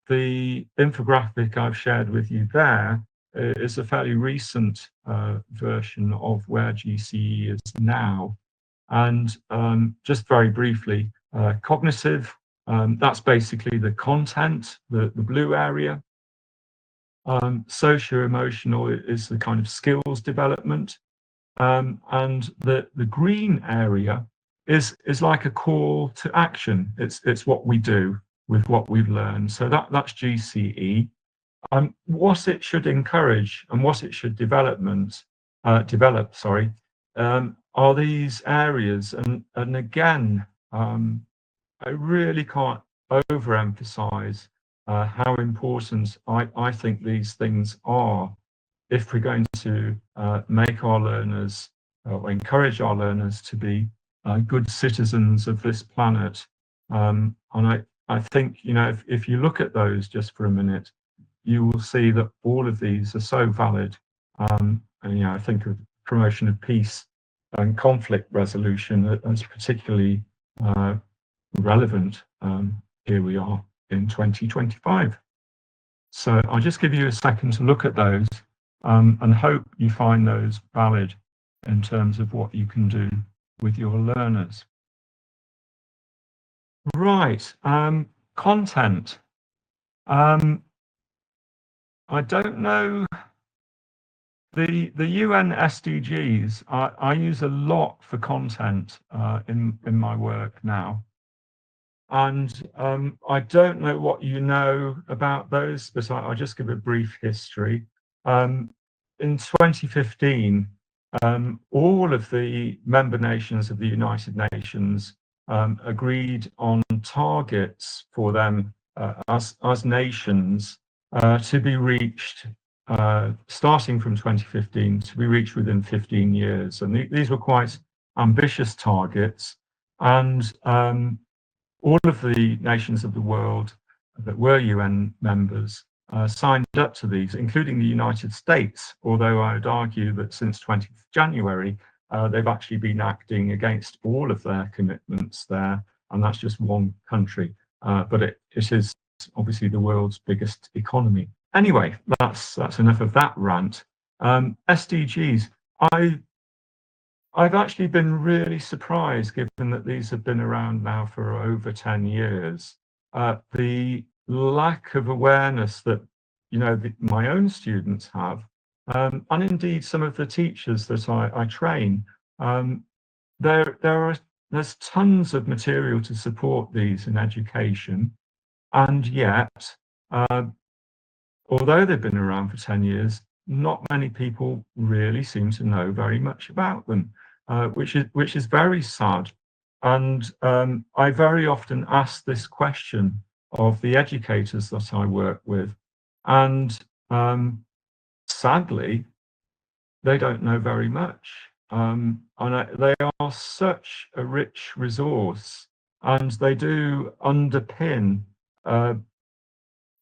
the infographic I've shared with you there is a fairly recent version of where GCE is now. And just very briefly, cognitive, that's basically the content, the blue area. Socio-emotional is the kind of skills development. And the green area is like a call to action. It's what we do with what we've learned. So that's GCE. What it should encourage and what it should develop, are these areas. And again, I really can't overemphasize how important I think these things are if we're going to make our learners, or encourage our learners to be good citizens of this planet. And I think, you know, if you look at those just for a minute, you will see that all of these are so valid. And, you know, I think of promotion of peace and conflict resolution as particularly relevant. Here we are in 2025. So I'll just give you a second to look at those and hope you find those valid in terms of what you can do with your learners. Right, content. I don't know, the UN SDGs, I use a lot for content in my work now. And I don't know what you know about those, but I'll just give a brief history. In 2015, all of the member nations of the United Nations agreed on targets for them as nations to be reached starting from 2015, to be reached within 15 years. And these were quite ambitious targets. And all of the nations of the world that were UN members signed up to these, including the United States, although I would argue that since 20th January, they've actually been acting against all of their commitments there, and that's just one country. But it is obviously the world's biggest economy. Anyway, that's enough of that rant. SDGs, I've actually been really surprised, given that these have been around now for over 10 years, the lack of awareness that, you know, my own students have, and indeed some of the teachers that I train. There's tons of material to support these in education, and yet, although they've been around for 10 years, not many people really seem to know very much about them, which is very sad. And I very often ask this question of the educators that I work with, and sadly, they don't know very much. They are such a rich resource, and they do underpin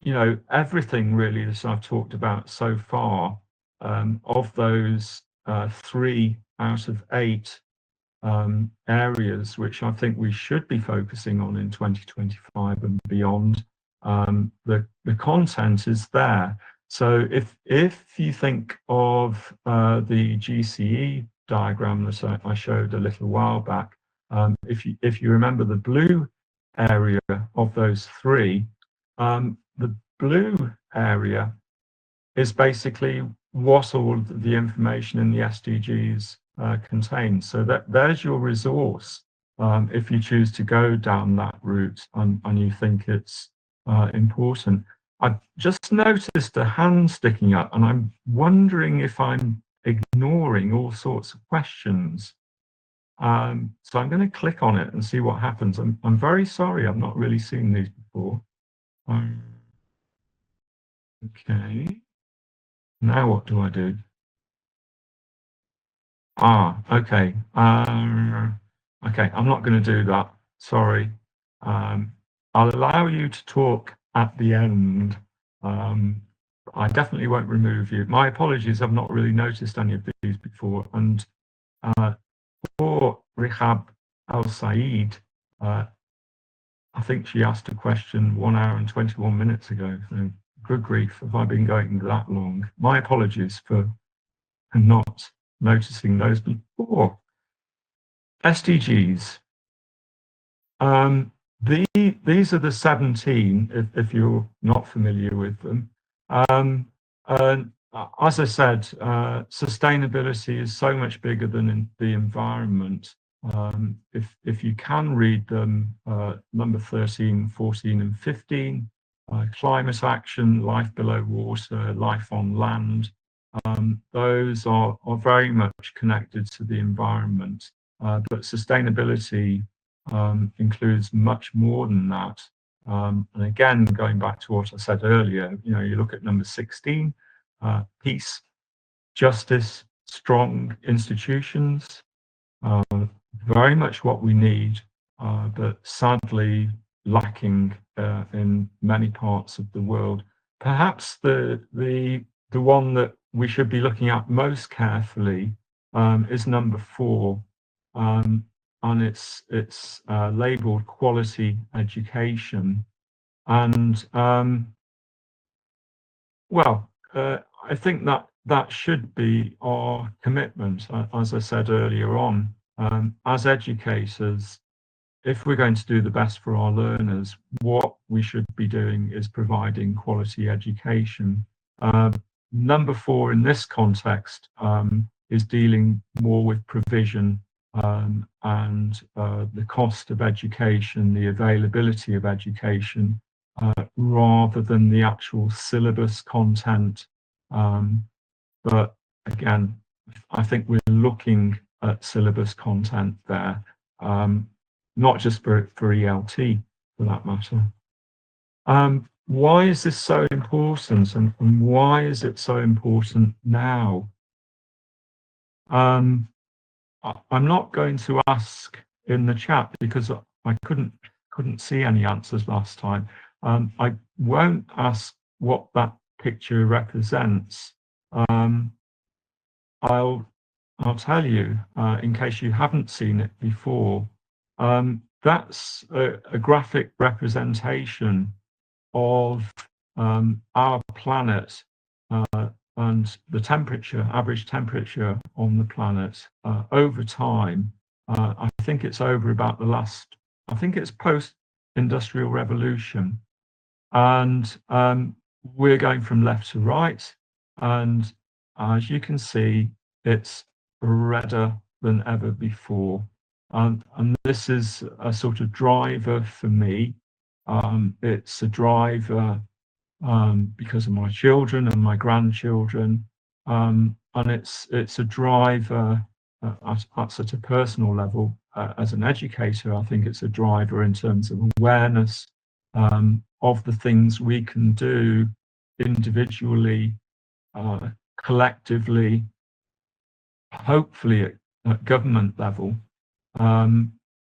you know, everything really that I've talked about so far. Of those 3 out of 8 areas which I think we should be focusing on in 2025 and beyond, the content is there. So if you think of the GCE diagram that I showed a little while back, if you remember the blue area of those 3, the blue area is basically what all the information in the SDGs contains. So there's your resource if you choose to go down that route and you think it's important. I've just noticed a hand sticking up, and I'm wondering if I'm ignoring all sorts of questions. So I'm going to click on it and see what happens. I'm very sorry, I've not really seen these before. Okay. Now what do I do? Okay. Okay, I'm not going to do that. Sorry. I'll allow you to talk at the end. I definitely won't remove you. My apologies, I've not really noticed any of these before. And for Rihab Al-Said, I think she asked a question 1 hour and 21 minutes ago. So good grief, have I been going that long? My apologies for not noticing those before. SDGs. These are the 17, if you're not familiar with them. As I said, sustainability is so much bigger than the environment. If you can read them, number 13, 14 and 15, climate action, life below water, life on land, those are very much connected to the environment. But sustainability includes much more than that. And again, going back to what I said earlier, you know, you look at number 16, peace, justice, strong institutions, very much what we need, but sadly lacking in many parts of the world. Perhaps the one that we should be looking at most carefully is number 4, and it's labeled quality education. And well, I think that should be our commitment, as I said earlier on. As educators, if we're going to do the best for our learners, what we should be doing is providing quality education. Number 4 in this context is dealing more with provision and the cost of education, the availability of education, rather than the actual syllabus content. But again, I think we're looking at syllabus content there, not just for ELT for that matter. Why is this so important, and why is it so important now? I'm not going to ask in the chat because I couldn't see any answers last time. I won't ask what that picture represents. I'll tell you, in case you haven't seen it before. That's a graphic representation of our planet and the temperature, average temperature on the planet over time. I think it's over about the last, I think it's post-industrial revolution. And we're going from left to right. And as you can see, it's redder than ever before. And this is a sort of driver for me. It's a driver because of my children and my grandchildren, and it's a driver at a personal level. As an educator, I think it's a driver in terms of awareness of the things we can do individually, collectively, hopefully at government level.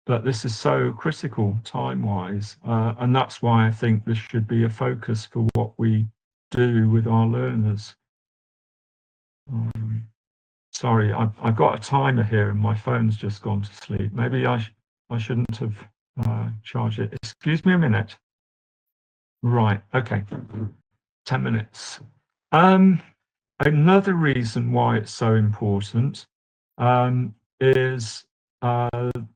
But this is so critical time-wise, and that's why I think this should be a focus for what we do with our learners. Sorry, I've got a timer here and my phone's just gone to sleep. Maybe I shouldn't have charged it. Excuse me a minute. Right, okay, 10 minutes. Another reason why it's so important is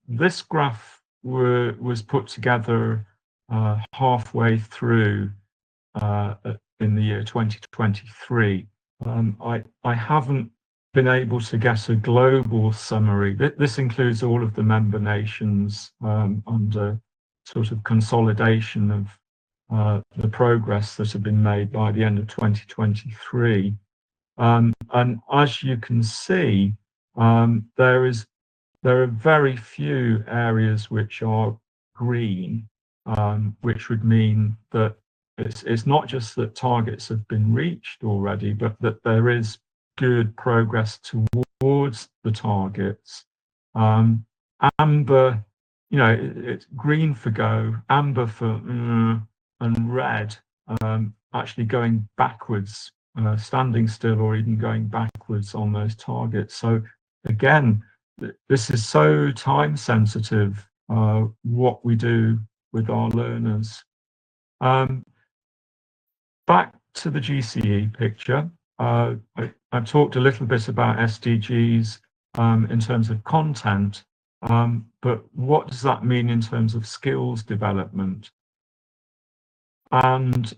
this graph was put together halfway through in the year 2023. I haven't been able to get a global summary. This includes all of the member nations under sort of consolidation of the progress that had been made by the end of 2023. And as you can see, there are very few areas which are green, which would mean that it's not just that targets have been reached already, but that there is good progress towards the targets. Amber, you know, it's green for go, amber for and red actually going backwards, standing still or even going backwards on those targets. So again, this is so time sensitive, what we do with our learners. Back to the GCE picture. I've talked a little bit about SDGs in terms of content, but what does that mean in terms of skills development? And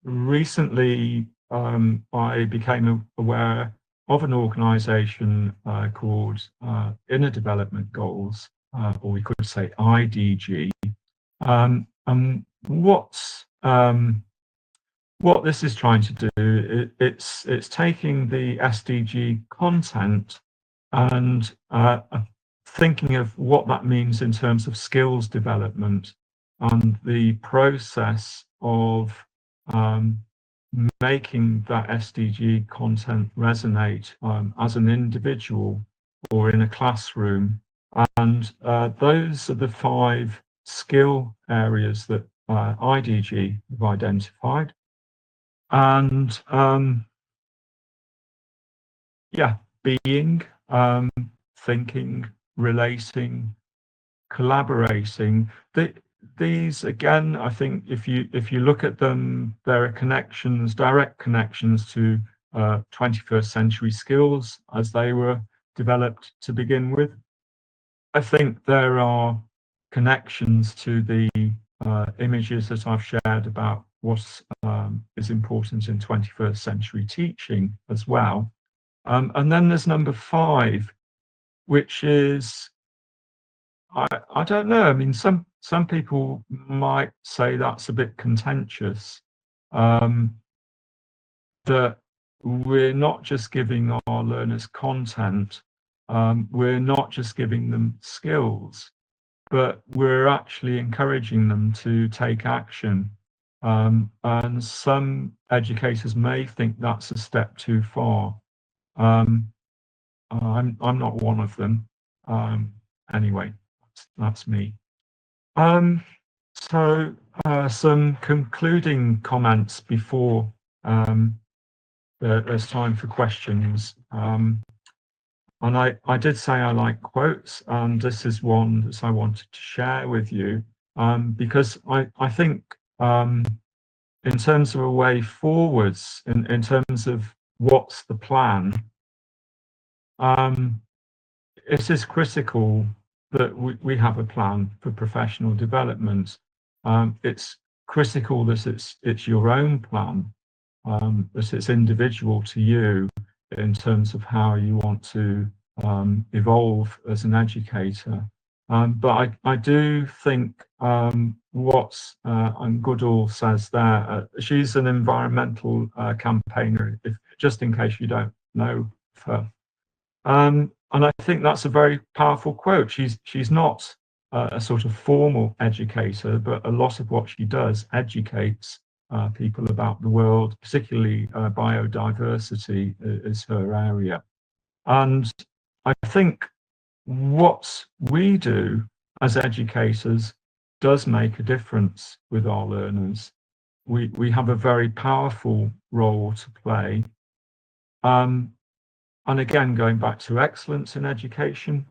recently I became aware of an organisation called Inner Development Goals, or we could say IDG. And what this is trying to do, it's taking the SDG content and thinking of what that means in terms of skills development and the process of making that SDG content resonate as an individual or in a classroom. And those are the 5 skill areas that IDG have identified. And yeah, being, thinking, relating, collaborating. These again, I think if you look at them, there are connections, direct connections to 21st century skills as they were developed to begin with. I think there are connections to the images that I've shared about what is important in 21st century teaching as well. And then there's number 5, which is, I don't know. I mean, some people might say that's a bit contentious. That we're not just giving our learners content, we're not just giving them skills, but we're actually encouraging them to take action. And some educators may think that's a step too far. I'm not one of them. Anyway, that's me. So some concluding comments before there's time for questions. And I did say I like quotes, and this is one that I wanted to share with you, because I think in terms of a way forwards, in terms of what's the plan, it is critical that we have a plan for professional development. It's critical that it's your own plan, that it's individual to you in terms of how you want to evolve as an educator. But I do think what Goodall says there, she's an environmental campaigner, just in case you don't know her. And I think that's a very powerful quote. She's not a sort of formal educator, but a lot of what she does educates people about the world, particularly biodiversity is her area. And I think what we do as educators does make a difference with our learners. We have a very powerful role to play. And again, going back to excellence in education,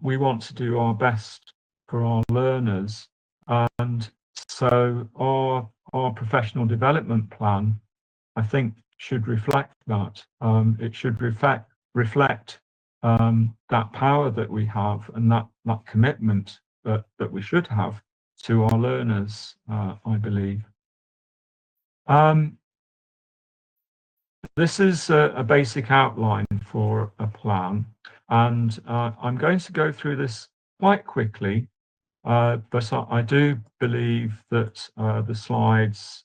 we want to do our best for our learners. And so our professional development plan, I think, should reflect that. It should reflect that power that we have and that commitment that we should have to our learners, I believe. This is a basic outline for a plan, and I'm going to go through this quite quickly, but I do believe that the slides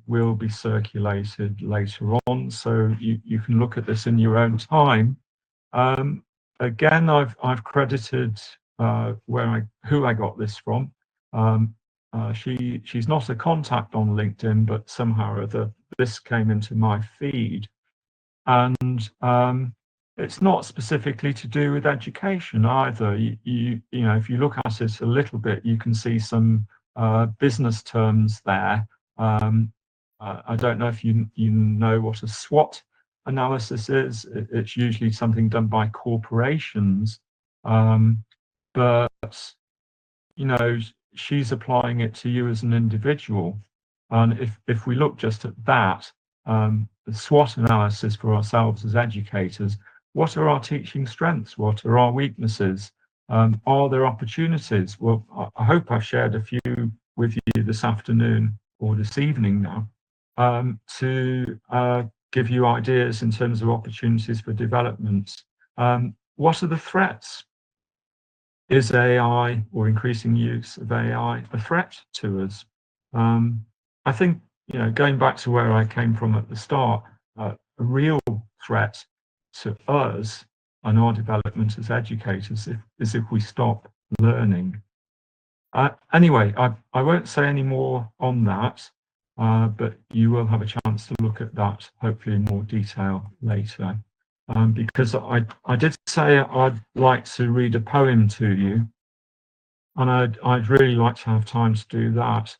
will be circulated later on, so you can look at this in your own time. Again, I've credited who I got this from. She's not a contact on LinkedIn, but somehow or other this came into my feed, and it's not specifically to do with education either. You know, if you look at it a little bit, you can see some business terms there. I don't know if you know what a SWOT analysis is. It's usually something done by corporations, but you know, she's applying it to you as an individual. And if we look just at that, the SWOT analysis for ourselves as educators, what are our teaching strengths? What are our weaknesses? Are there opportunities? Well, I hope I've shared a few with you this afternoon or this evening now, to give you ideas in terms of opportunities for development. What are the threats? Is AI or increasing use of AI a threat to us? I think, you know, going back to where I came from at the start, a real threat to us and our development as educators is if we stop learning. Anyway, I won't say any more on that, but you will have a chance to look at that hopefully in more detail later. Because I did say I'd like to read a poem to you, and I'd really like to have time to do that.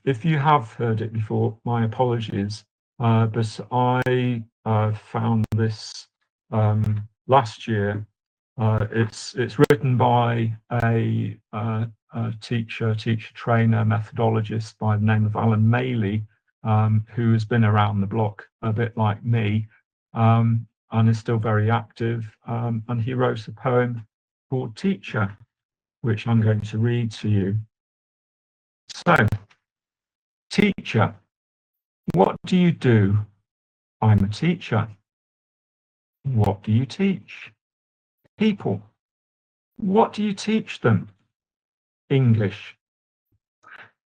If you have heard it before, my apologies, but I found this last year. It's written by a teacher trainer, methodologist by the name of Alan Maley, who has been around the block a bit like me, and is still very active. And he wrote a poem called Teacher, which I'm going to read to you. So, teacher, what do you do? I'm a teacher. What do you teach? People. What do you teach them? English.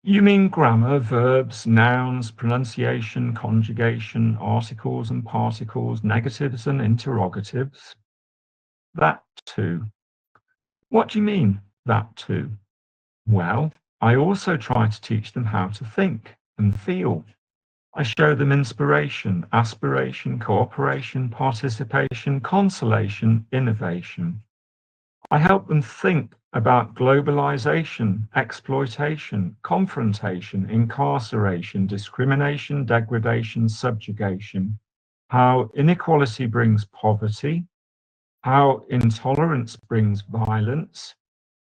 You mean grammar, verbs, nouns, pronunciation, conjugation, articles and particles, negatives and interrogatives? That too. What do you mean, that too? Well, I also try to teach them how to think and feel. I show them inspiration, aspiration, cooperation, participation, consolation, innovation. I help them think about globalization, exploitation, confrontation, incarceration, discrimination, degradation, subjugation, how inequality brings poverty, how intolerance brings violence,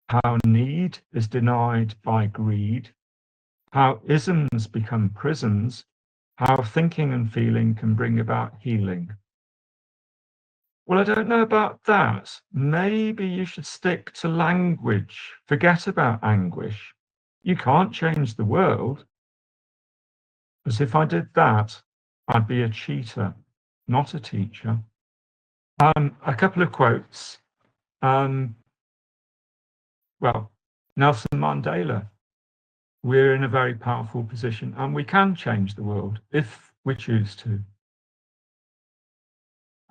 how need is denied by greed, how isms become prisons, how thinking and feeling can bring about healing. Well, I don't know about that. Maybe you should stick to language. Forget about anguish. You can't change the world. Because if I did that, I'd be a cheater, not a teacher. A couple of quotes. Well, Nelson Mandela. We're in a very powerful position and we can change the world if we choose to.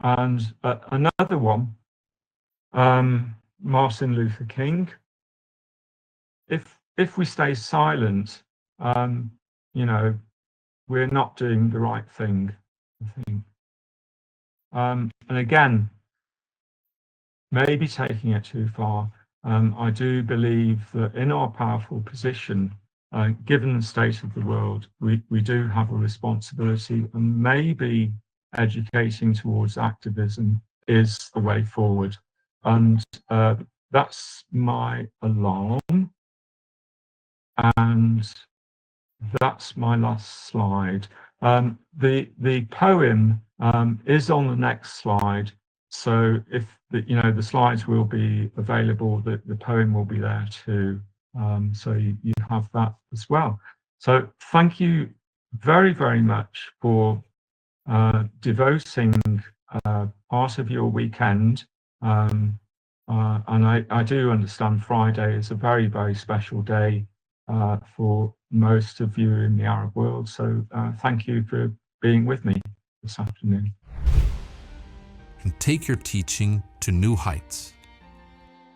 And another one, Martin Luther King. If we stay silent, you know, we're not doing the right thing, I think. And again, maybe taking it too far, I do believe that in our powerful position, given the state of the world, we do have a responsibility, and maybe educating towards activism is the way forward. And that's my alarm. And that's my last slide. The poem is on the next slide. So if the slides will be available, the poem will be there too. So you have that as well. So thank you very, very much for devoting part of your weekend. And I do understand Friday is a very, very special day for most of you in the Arab world. So thank you for being with me this afternoon.
And take your teaching to new heights.